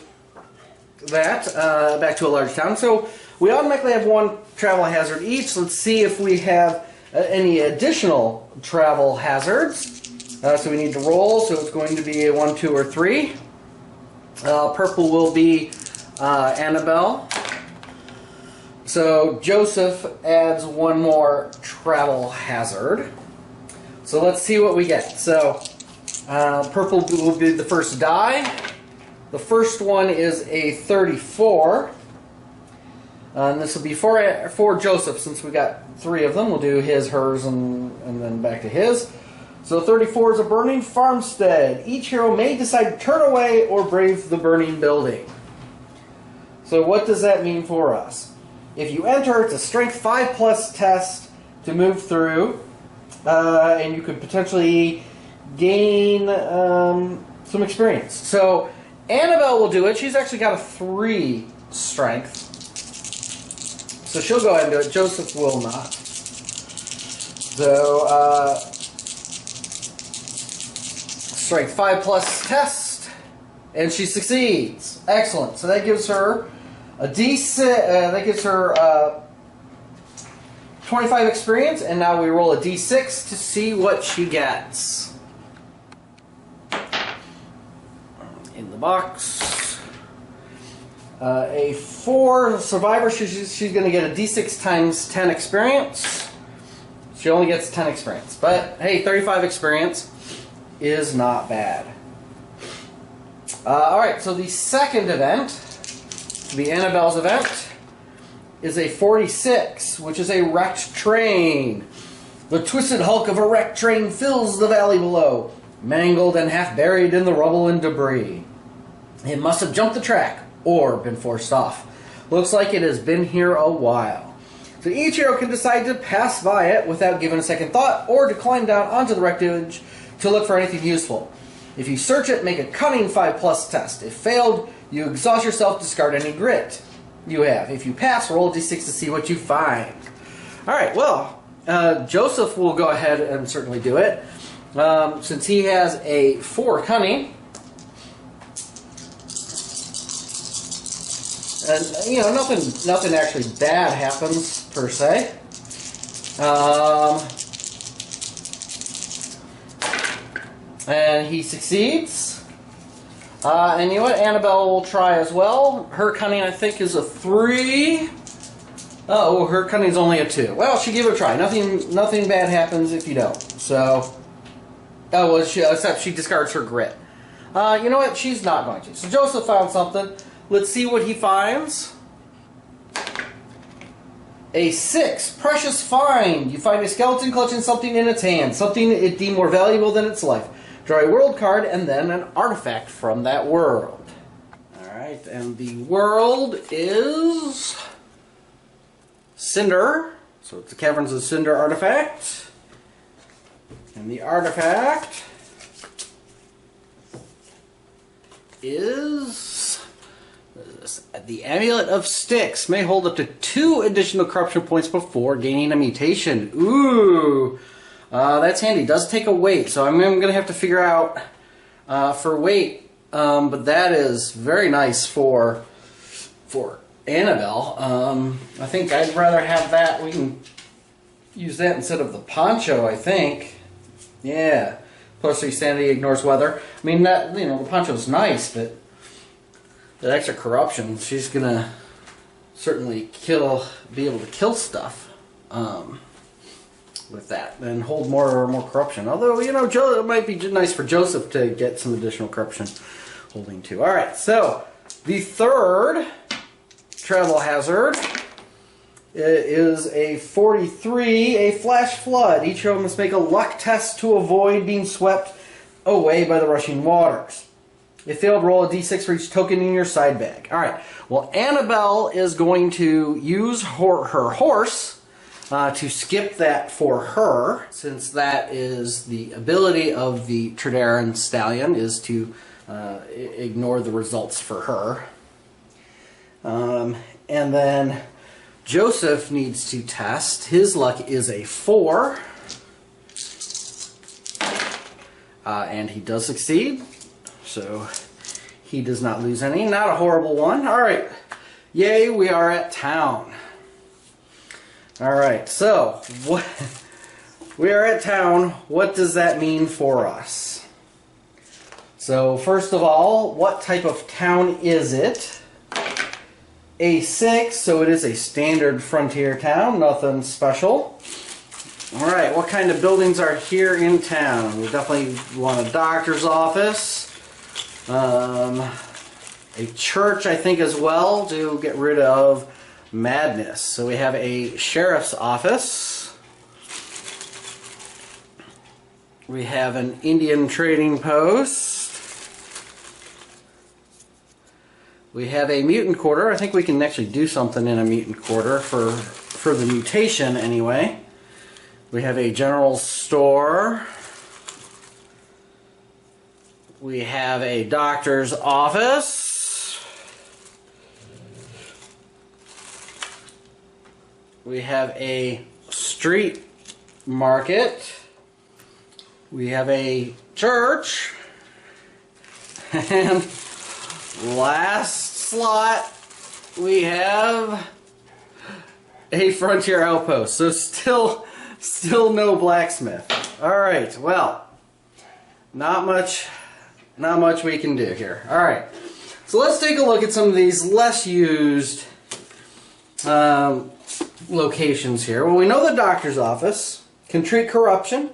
that, back to a large town. So we automatically have 1 travel hazard each. Let's see if we have any additional travel hazards. So we need to roll, so it's going to be a 1, 2, or 3. Purple will be Annabelle. So Joseph adds 1 more travel hazard. So let's see what we get. So purple will be the first die. The first one is a 34. And this will be for Joseph, since we got 3 of them. We'll do his, hers, and then back to his. So 34 is a burning farmstead. Each hero may decide to turn away or brave the burning building. So what does that mean for us? If you enter, it's a strength 5+ test to move through, and you could potentially gain some experience. So Annabelle will do it. She's actually got a 3 strength, so she'll go ahead and do it. Joseph will not. So strength 5+ test, and she succeeds. Excellent. So that gives her a D6. That gives her 25 experience, and now we roll a D6 to see what she gets. In the box, a 4 survivor. She's going to get a D6 times 10 experience. She only gets 10 experience, but hey, 35 experience is not bad. All right, so the second event, the Annabelle's event, is a 46, which is a wrecked train. The twisted hulk of a wrecked train fills the valley below, mangled and half buried in the rubble and debris. It must have jumped the track or been forced off. Looks like it has been here a while. So each hero can decide to pass by it without giving a second thought, or to climb down onto the wreckage to look for anything useful. If you search it, make a cunning 5+ test. If failed, you exhaust yourself, discard any grit you have. If you pass, roll a d6 to see what you find. Alright, well, Joseph will go ahead and certainly do it. Since he has a 4 cunning. And, nothing actually bad happens, per se. And he succeeds. And you know what? Annabelle will try as well. Her cunning, I think, is a 3. Oh, her cunning's only a 2. Well, she gave it a try. Nothing bad happens if you don't. So, oh, well, except she discards her grit. You know what? She's not going to. So Joseph found something. Let's see what he finds. A 6. Precious find. You find a skeleton clutching something in its hand. Something it deemed more valuable than its life. Draw a world card and then an artifact from that world. Alright, and the world is Cinder. So it's the Caverns of Cinder artifact. And the artifact is the Amulet of Styx. May hold up to 2 additional corruption points before gaining a mutation. Ooh, that's handy. Does take a weight, so I'm going to have to figure out for weight. But that is very nice for Annabelle. I think I'd rather have that. We can use that instead of the poncho, I think. Yeah. Plus, sanity ignores weather. I mean, that, you know, the poncho's nice, but that extra corruption, she's gonna certainly be able to kill stuff with that, and hold more corruption. Although, you know, it might be nice for Joseph to get some additional corruption holding too. All right, so the third travel hazard is a 43, a flash flood. Each hero must make a luck test to avoid being swept away by the rushing waters. If failed, roll a d6 for each token in your side bag. Alright, well, Annabelle is going to use her horse to skip that for her, since that is the ability of the Tredaran Stallion, is to ignore the results for her. And then Joseph needs to test. His luck is a 4. And he does succeed. So he does not lose any. Not a horrible one. Alright. Yay, we are at town. Alright, so we are at town. What does that mean for us? So first of all, what type of town is it? A 6, so it is a standard frontier town, nothing special. Alright, what kind of buildings are here in town? We definitely want a doctor's office, a church, I think, as well, to get rid of madness. So we have a sheriff's office. We have an Indian trading post. We have a mutant quarter. I think we can actually do something in a mutant quarter for the mutation anyway. We have a general store. We have a doctor's office. We have a street market. We have a church. And last slot, we have a frontier outpost. So still no blacksmith. All right. Well, not much we can do here. All right. So let's take a look at some of these less used locations here. Well, we know the doctor's office can treat corruption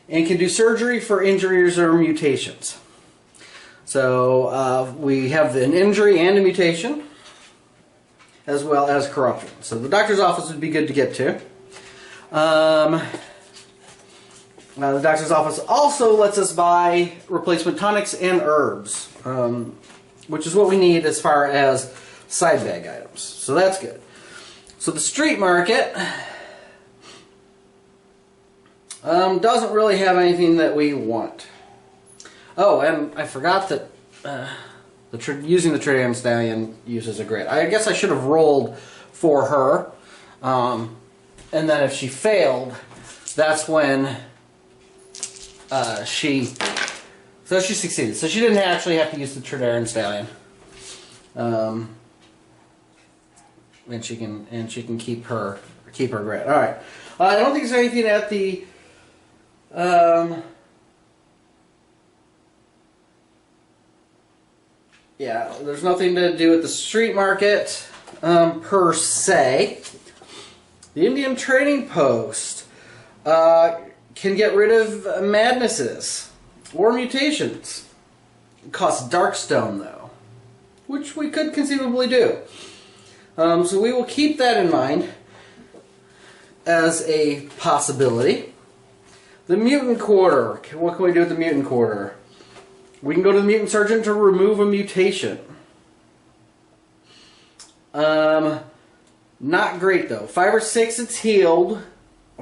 and can do surgery for injuries or mutations. So we have an injury and a mutation, as well as corruption. So the doctor's office would be good to get to. The doctor's office also lets us buy replacement tonics and herbs, which is what we need as far as side bag items. So that's good. So the street market doesn't really have anything that we want. Oh, and I forgot that using the Tredaran Stallion uses a grit. I guess I should have rolled for her. And then if she failed, that's when she succeeded. So she didn't actually have to use the Tredaran Stallion. And she can keep her grit. All right. I don't think there's anything at the yeah, there's nothing to do with the street market. per se. The Indian Trading Post can get rid of madnesses or mutations. It costs Darkstone, though, which we could conceivably do. So we will keep that in mind as a possibility. The Mutant Quarter. What can we do with the Mutant Quarter? We can go to the Mutant Surgeon to remove a mutation. Not great, though. 5 or 6, it's healed.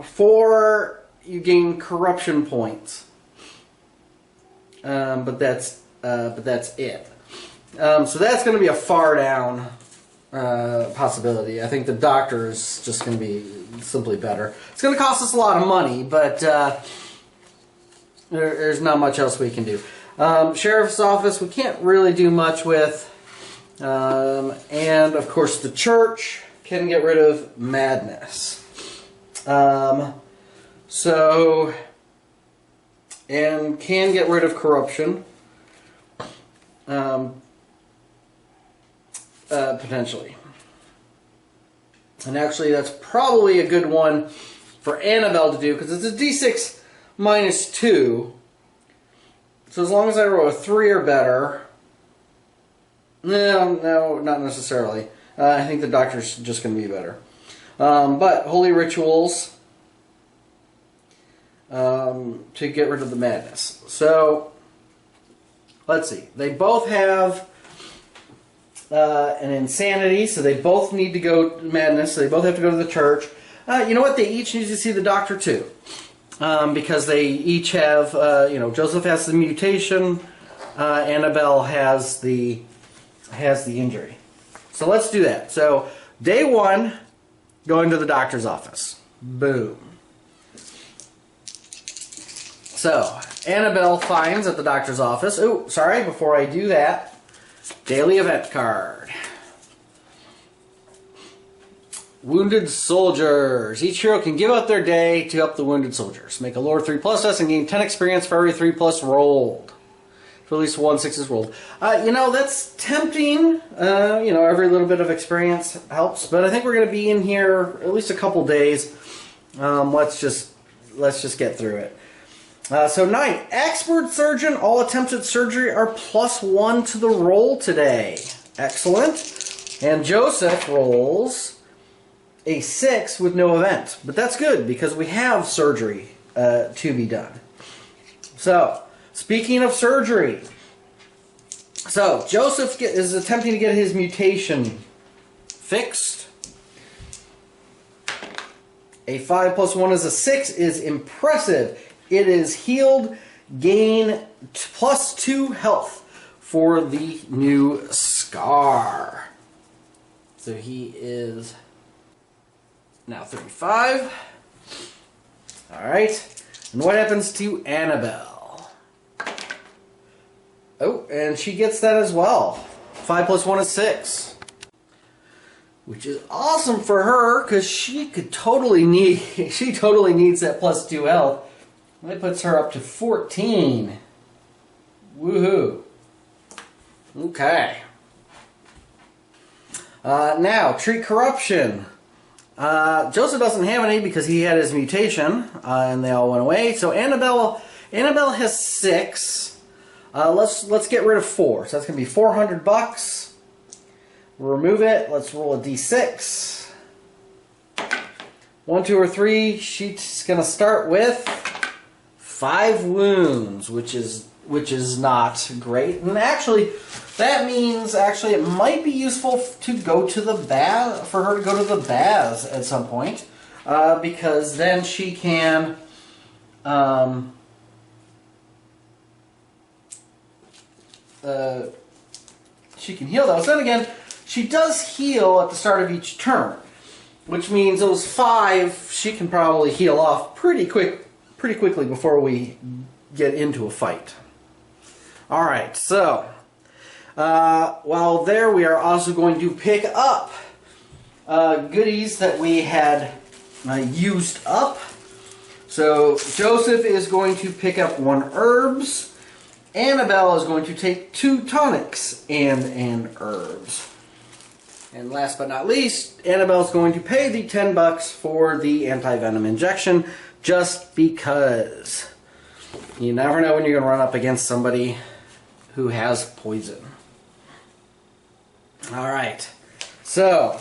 4, you gain corruption points. But that's it. So that's going to be a far down possibility. I think the Doctor is just going to be simply better. It's going to cost us a lot of money, but there's not much else we can do. Sheriff's Office, we can't really do much with. And, of course, the Church can get rid of madness. And can get rid of corruption. Potentially. And actually, that's probably a good one for Annabelle to do, because it's a D6 minus 2. So as long as I roll a 3 or better... No, not necessarily. I think the Doctor's just going to be better. But Holy Rituals to get rid of the madness. So, let's see. They both have an insanity, so they both need to go madness, so they both have to go to the Church. You know what? They each need to see the Doctor, too. Because they each have, Joseph has the mutation, Annabelle has the injury. So let's do that. So, day 1, going to the doctor's office. Boom. So, Annabelle finds at the doctor's office. Oh, sorry, before I do that, daily event card. Wounded Soldiers. Each hero can give up their day to help the wounded soldiers. Make a lower 3+ test and gain 10 experience for every 3+ rolled. For at least 1 6 is rolled. That's tempting. Every little bit of experience helps. But I think we're going to be in here at least a couple days. Let's just get through it. So 9. Expert Surgeon. All attempts at surgery are +1 to the roll today. Excellent. And Joseph rolls a 6 with no event. But that's good because we have surgery to be done. So... Speaking of surgery, so Joseph is attempting to get his mutation fixed. A 5 + 1 is a 6 is impressive. It is healed, gain +2 health for the new scar. So he is now 35. Alright, and what happens to Annabelle? Oh, and she gets that as well. 5 + 1 is 6. Which is awesome for her, because she totally needs that +2 health. That puts her up to 14. Woohoo. Okay. Now, treat corruption. Joseph doesn't have any because he had his mutation, and they all went away. So Annabelle has 6. Let's get rid of 4. So that's going to be $400. We'll remove it. Let's roll a d6. 1, 2, or 3. She's going to start with 5 wounds, which is not great. And actually, that means it might be useful to go to the bath, for her to go to the baths at some point, because then she can. She can heal those. Then again, she does heal at the start of each turn, which means those 5 she can probably heal off pretty quickly before we get into a fight. All right, so while there, we are also going to pick up goodies that we had used up. So Joseph is going to pick up 1 herbs. Annabelle is going to take 2 tonics and an herbs. And last but not least, Annabelle's going to pay the $10 for the anti-venom injection, just because. You never know when you're going to run up against somebody who has poison. Alright, so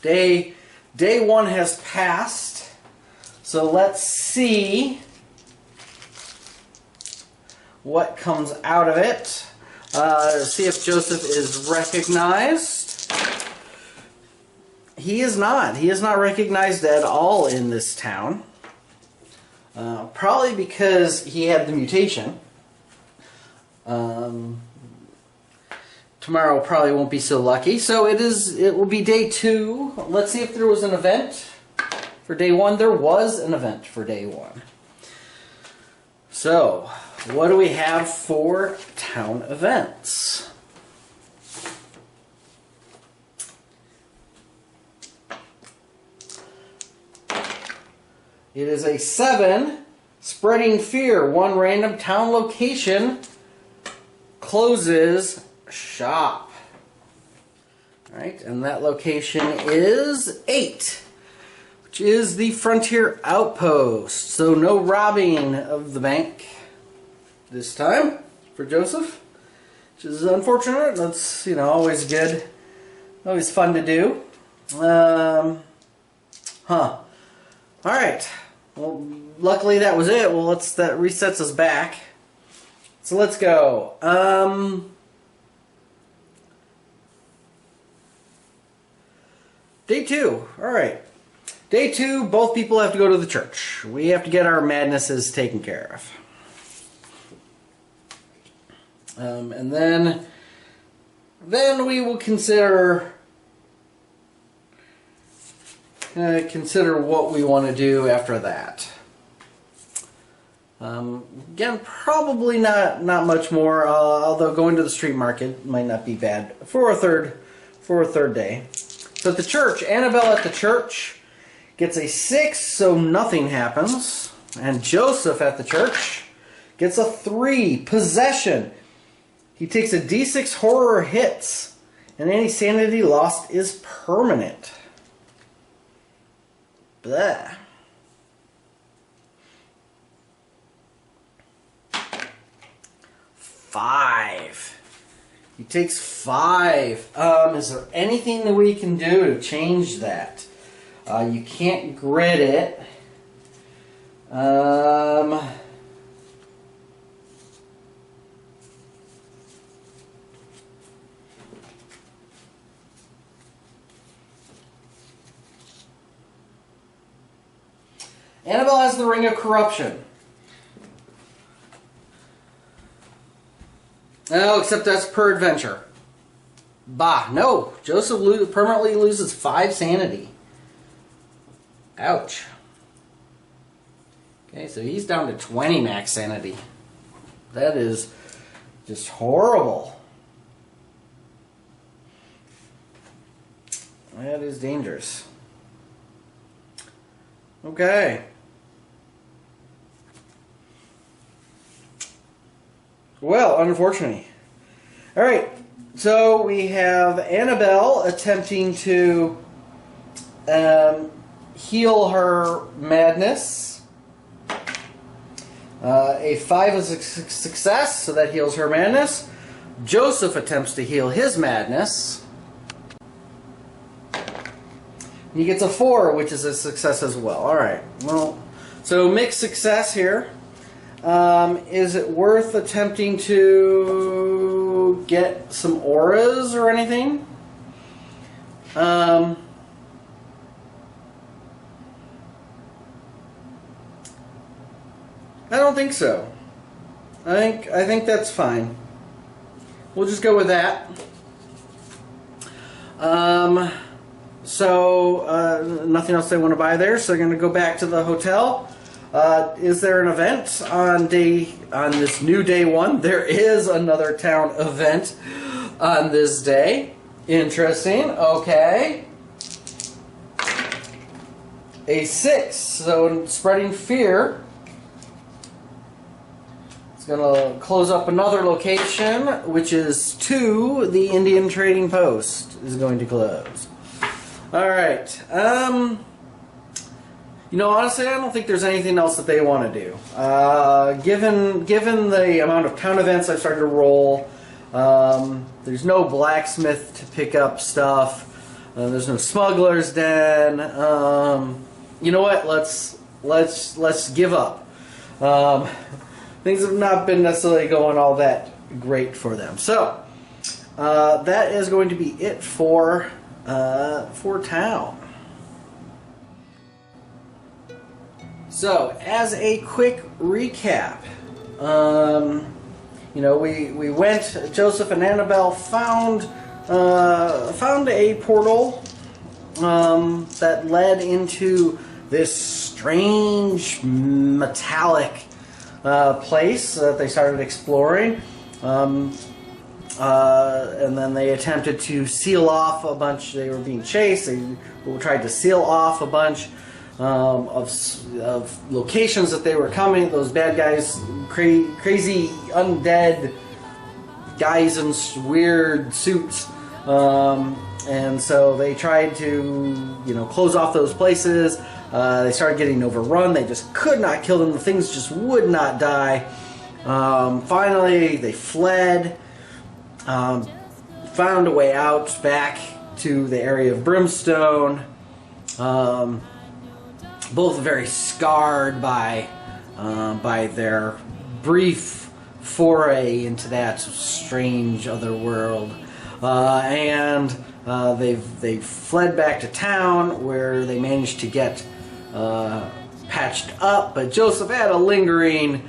day one has passed. So let's see what comes out of it. See if Joseph is recognized. He is not. He is not recognized at all in this town. Probably because he had the mutation. Tomorrow probably won't be so lucky. So it will be day 2. Let's see if there was an event for day 1. There was an event for day 1. So, what do we have for town events? It is a 7, spreading fear. One random town location closes shop. Alright, and that location is 8, which is the Frontier Outpost. So no robbing of the bank this time for Joseph, which is unfortunate. That's, always good. Always fun to do. Alright. Well, luckily that was it. Well, that resets us back. So let's go. Day 2. Alright. Day 2, both people have to go to the church. We have to get our madnesses taken care of. And then we will consider what we want to do after that. Again, probably not much more. Although going to the street market might not be bad for a third day. So at the church, Annabelle at the church gets a 6, so nothing happens. And Joseph at the church gets a 3, possession. He takes a D6 horror hits, and any sanity lost is permanent. Blah. Five. He takes 5. Is there anything that we can do to change that? You can't grid it. Annabelle has the Ring of Corruption. Oh, except that's per adventure. Bah, no. Joseph permanently loses 5 sanity. Ouch. Okay, so he's down to 20 max sanity. That is just horrible. That is dangerous. Okay. Well, unfortunately. Alright, so we have Annabelle attempting to heal her madness. A 5 is a success, so that heals her madness. Joseph attempts to heal his madness. He gets a 4, which is a success as well. Alright, well, so mixed success here. Is it worth attempting to get some auras or anything? I don't think so. I think that's fine. We'll just go with that. Nothing else they want to buy there, so they're going to go back to the hotel. Is there an event on this new day 1? There is another town event on this day. Interesting. Okay. A 6. So spreading fear. It's gonna close up another location, which is 2. The Indian Trading Post is going to close. All right. You know, honestly, I don't think there's anything else that they want to do. Given the amount of town events I've started to roll, there's no blacksmith to pick up stuff. There's no smuggler's den. You know what? Let's give up. Things have not been necessarily going all that great for them. So that is going to be it for town. So, as a quick recap, you know, we went. Joseph and Annabelle found a portal that led into this strange metallic place that they started exploring, and then they attempted to seal off a bunch. They were being chased. They tried to seal off a bunch of locations that they were coming. Those bad guys, crazy undead guys in weird suits, and so they tried to, you know, close off those places. They started getting overrun. They just could not kill them. The things just would not die. Finally, they fled, found a way out back to the area of Brimstone. Both very scarred by their brief foray into that strange other world, and they've fled back to town, where they managed to get patched up. But Joseph had a lingering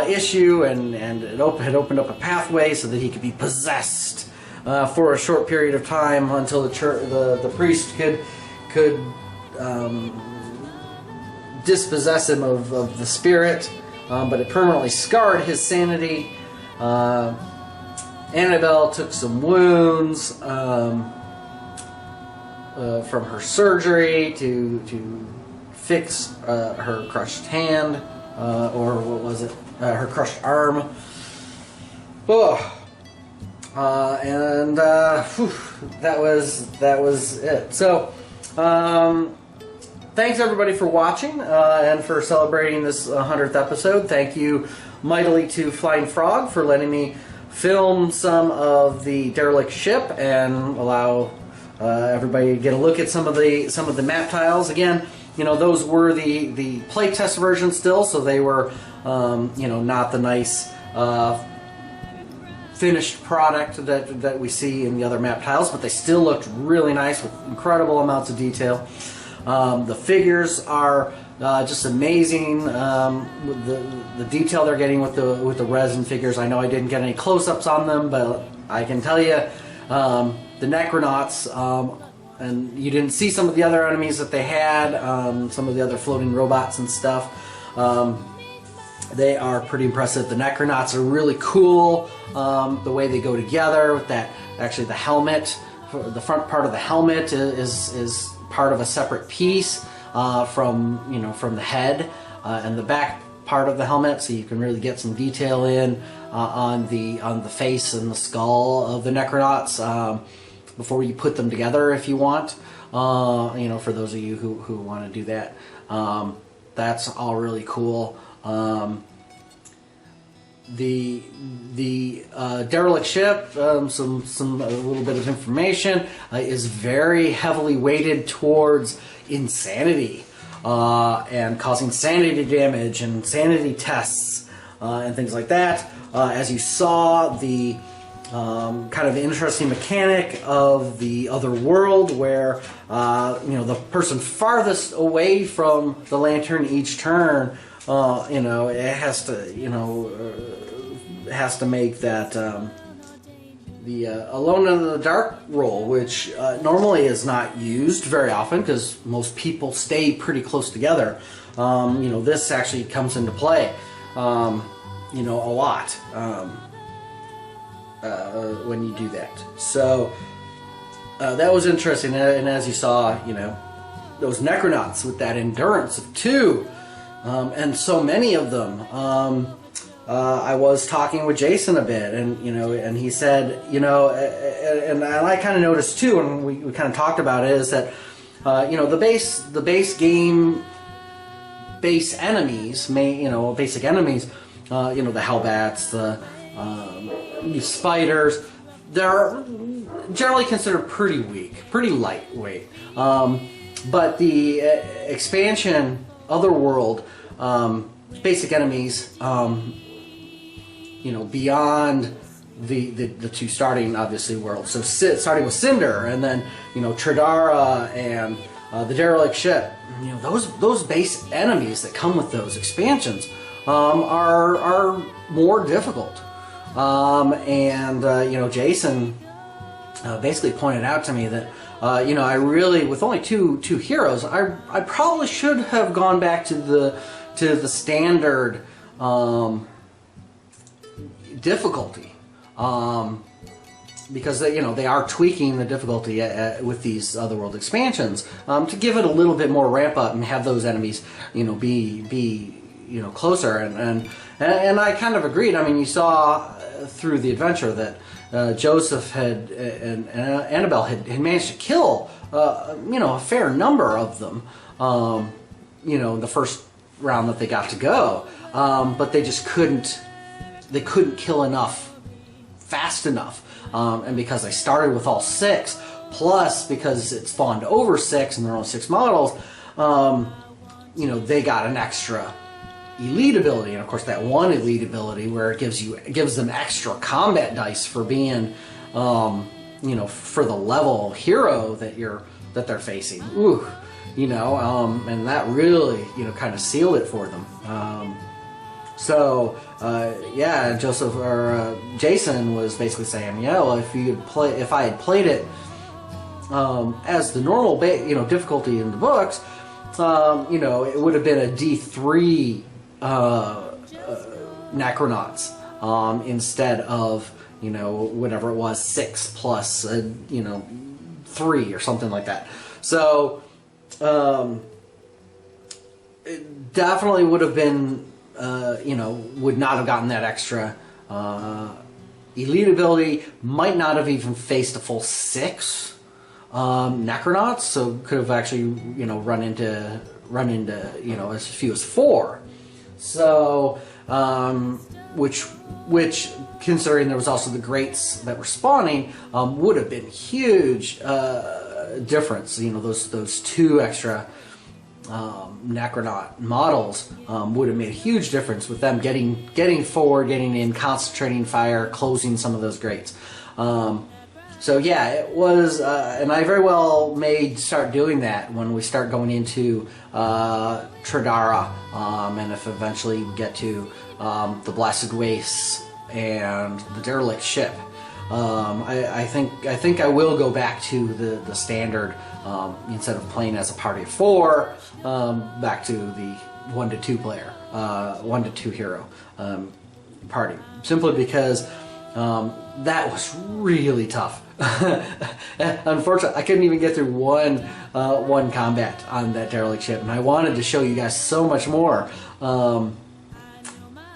issue, and it had opened up a pathway so that he could be possessed for a short period of time until the priest could dispossess him of the spirit, but it permanently scarred his sanity. Annabelle took some wounds from her surgery to fix her crushed hand, or what was it? Her crushed arm. That was it. So. Thanks everybody for watching and for celebrating this 100th episode. Thank you mightily to Flying Frog for letting me film some of the Derelict Ship and allow everybody to get a look at some of the map tiles. Again, you know, those were the playtest version still, so they were you know, not the nice finished product that we see in the other map tiles, but they still looked really nice with incredible amounts of detail. The figures are just amazing. The detail they're getting with the resin figures. I know I didn't get any close-ups on them, but I can tell you, the Necronauts, and you didn't see some of the other enemies that they had, some of the other floating robots and stuff. They are pretty impressive. The Necronauts are really cool. The way they go together with that. Actually, the helmet, the front part of the helmet is part of a separate piece from the head, and the back part of the helmet, so you can really get some detail in on the face and the skull of the Necronauts before you put them together, if you want. You know, for those of you who want to do that, that's all really cool. The Derelict Ship, a little bit of information, is very heavily weighted towards insanity and causing sanity damage and sanity tests and things like that. As you saw, the kind of interesting mechanic of the other world, where you know, the person farthest away from the lantern each turn, you know, it has to, you know, has to make that the Alone in the Dark roll, which normally is not used very often because most people stay pretty close together. You know, this actually comes into play, you know, a lot when you do that. So that was interesting, and as you saw, you know, those Necronauts with that endurance of 2. And so many of them. I was talking with Jason a bit, and and he said, and I kind of noticed too, and we kind of talked about it, is that the base game base enemies basic enemies, the Hellbats, the spiders, they're generally considered pretty weak, pretty lightweight. But the expansion Otherworld basic enemies, beyond the two starting obviously worlds. So starting with Cinder, and then Tridara and the Derelict Ship. Those base enemies that come with those expansions are more difficult. Jason basically pointed out to me that I really, with only two heroes, I probably should have gone back to the standard difficulty, because they are tweaking the difficulty with these Otherworld expansions to give it a little bit more ramp up and have those enemies be closer, and I kind of agreed. I mean, you saw through the adventure that Joseph and Annabelle had managed to kill a fair number of them the first round that they got to go, but they just couldn't kill enough fast enough, and because they started with all 6, plus because it spawned over 6 and there are only 6 models, they got an extra elite ability, and of course that one elite ability where it gives them extra combat dice for being for the level hero that they're facing. Ooh, and that really kind of sealed it for them. Joseph or Jason was basically saying, if I had played it as the normal difficulty in the books, it would have been a D3 Necronauts instead of whatever it was, 6 plus 3 or something like that. So it definitely would have been would not have gotten that extra elite ability, might not have even faced a full 6 Necronauts, so could have actually run into as few as 4. So which considering there was also the greats that were spawning, would have been huge difference. Those 2 extra Necronaut models would have made a huge difference with them getting forward, getting in, concentrating fire, closing some of those grates. It was, and I very well may start doing that when we start going into Tridara, and if eventually we get to the Blasted Wastes and the Derelict Ship. I think I will go back to the standard, instead of playing as a party of 4, back to the 1 to 2 player, 1 to 2 hero party, simply because that was really tough. Unfortunately, I couldn't even get through one combat on that Derelict Ship, and I wanted to show you guys so much more.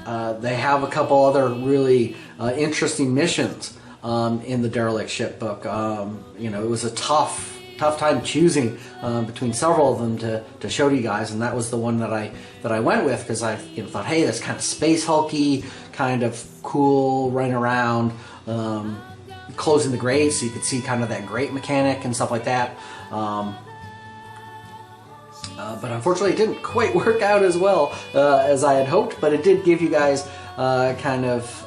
They have a couple other really interesting missions in the Derelict Ship book. It was a tough time choosing between several of them to show to you guys, and that was the one that I went with, because I thought, hey, that's kind of space hulky, kind of cool, running around, closing the grate so you could see kind of that grate mechanic and stuff like that. But unfortunately it didn't quite work out as well as I had hoped, but it did give you guys kind of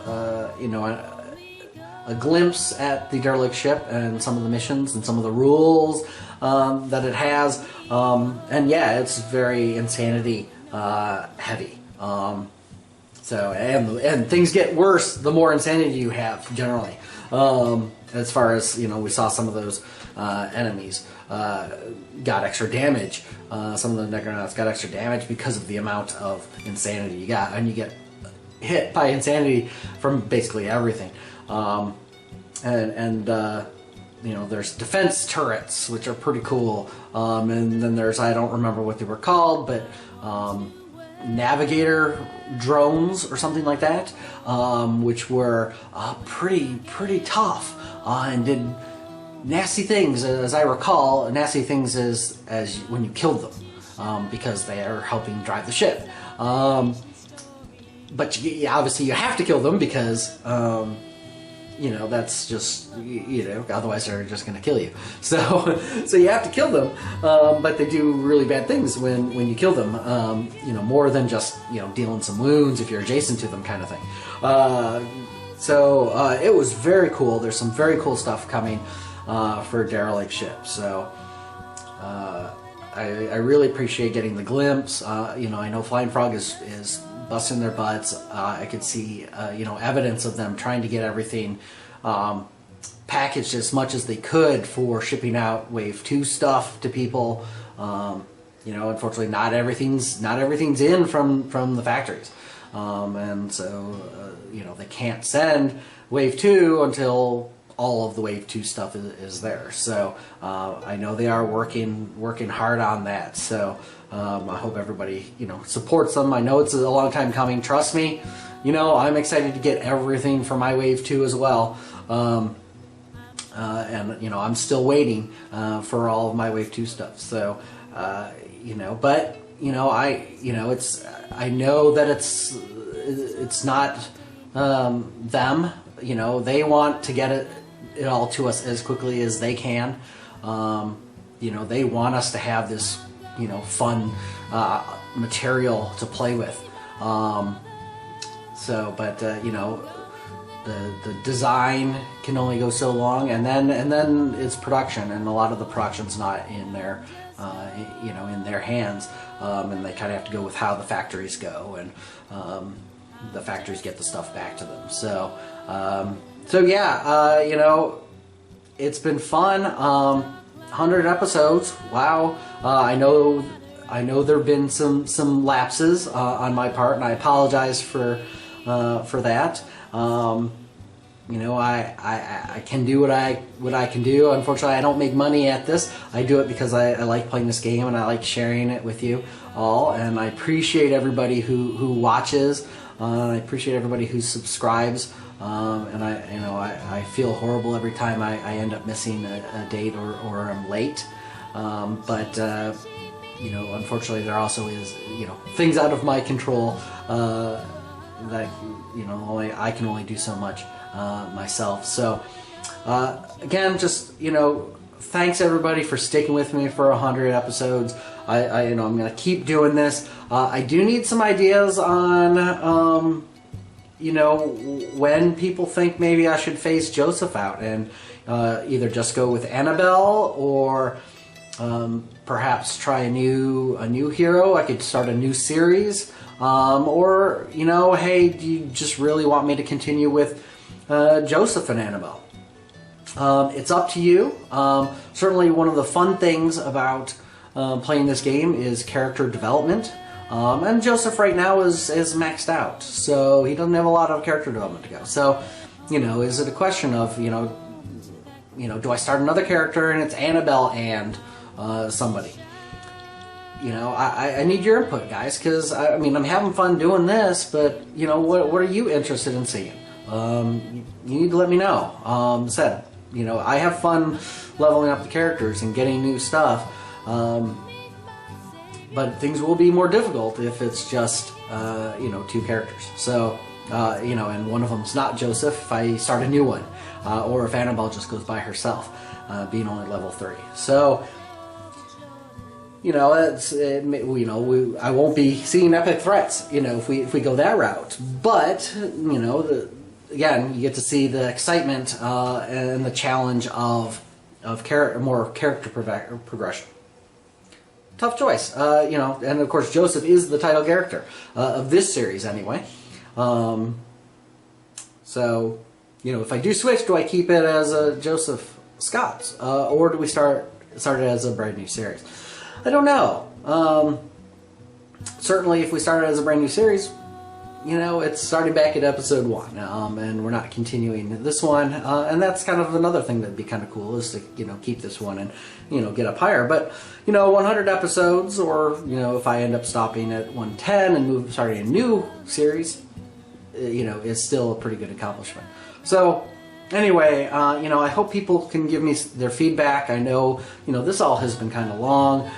a glimpse at the Derelict Ship and some of the missions and some of the rules that it has. It's very insanity heavy. And things get worse the more insanity you have, generally. As far as, we saw some of those enemies got extra damage. Some of the Necronauts got extra damage because of the amount of insanity you got. And you get hit by insanity from basically everything. There's defense turrets, which are pretty cool. And then there's, I don't remember what they were called, but navigator drones or something like that, which were pretty tough and did nasty things, as I recall. Nasty things as when you killed them, because they are helping drive the ship. But obviously you have to kill them because you know, that's just, you know, otherwise they're just going to kill you. So you have to kill them, but they do really bad things when you kill them, you know, more than just, you know, dealing some wounds if you're adjacent to them kind of thing. So it was very cool. There's some very cool stuff coming for Derelict Ship. So I really appreciate getting the glimpse. You know, I know Flying Frog is busting their butts. I could see, you know, evidence of them trying to get everything packaged as much as they could for shipping out Wave 2 stuff to people. You know, unfortunately, not everything's in from the factories, and so you know, they can't send Wave 2 until all of the Wave 2 stuff is there. So I know they are working hard on that. So I hope everybody, you know, supports them. I know it's a long time coming. Trust me. You know, I'm excited to get everything for my Wave 2 as well. And you know, I'm still waiting for all of my Wave 2 stuff. So you know, but you know, I know that it's not them. You know, they want to get it all to us as quickly as they can. You know, they want us to have this, you know, fun material to play with. So, but you know, the design can only go so long, and then it's production, and a lot of the production's not in their, you know, in their hands, and they kind of have to go with how the factories go, and the factories get the stuff back to them. So, so yeah, you know, it's been fun. 100 episodes. Wow. I know there have been some lapses on my part, and I apologize for that. You know, I can do what I can do. Unfortunately, I don't make money at this. I do it because I like playing this game, and I like sharing it with you all. And I appreciate everybody who watches. I appreciate everybody who subscribes. And I feel horrible every time I end up missing a date or I'm late. But you know, unfortunately, there also is, you know, things out of my control that, you know, I can only do so much myself. So again, just, you know, thanks everybody for sticking with me for 100 episodes. You know, I'm gonna keep doing this. I do need some ideas on you know, when people think maybe I should phase Joseph out and either just go with Annabelle, or perhaps try a new hero. I could start a new series, or, you know, hey, do you just really want me to continue with Joseph and Annabelle? It's up to you. Certainly one of the fun things about playing this game is character development. And Joseph right now is maxed out, so he doesn't have a lot of character development to go. So, you know, is it a question of, you know, do I start another character and it's Annabelle and somebody? You know, I need your input, guys, because I mean, I'm having fun doing this, but you know, what are you interested in seeing? You need to let me know. You know, I have fun leveling up the characters and getting new stuff. But things will be more difficult if it's just, you know, two characters. So, you know, and one of them's not Joseph if I start a new one. Or if Annabelle just goes by herself, being only level 3. So, you know, I won't be seeing epic threats, you know, if we go that route. But, you know, again, you get to see the excitement and the challenge of more character progression. Tough choice, you know, and of course Joseph is the title character of this series anyway. So, you know, if I do switch, do I keep it as a Joseph Scott, or do we start it as a brand new series? I don't know. Certainly, if we start it as a brand new series, you know, it's starting back at episode 1, and we're not continuing this one, and that's kind of another thing that'd be kind of cool, is to, you know, keep this one and, you know, get up higher. But, you know, 100 episodes, or, you know, if I end up stopping at 110 and starting a new series, you know, is still a pretty good accomplishment. So, anyway, you know, I hope people can give me their feedback. I know, you know, this all has been kind of long.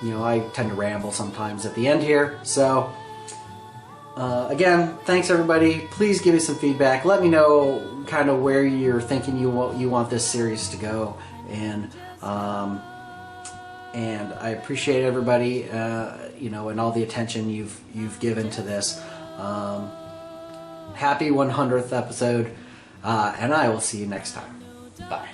You know, I tend to ramble sometimes at the end here, so... again, thanks everybody. Please give me some feedback. Let me know kind of where you're thinking you want this series to go, and I appreciate everybody, you know, and all the attention you've given to this. Happy 100th episode, and I will see you next time. Bye.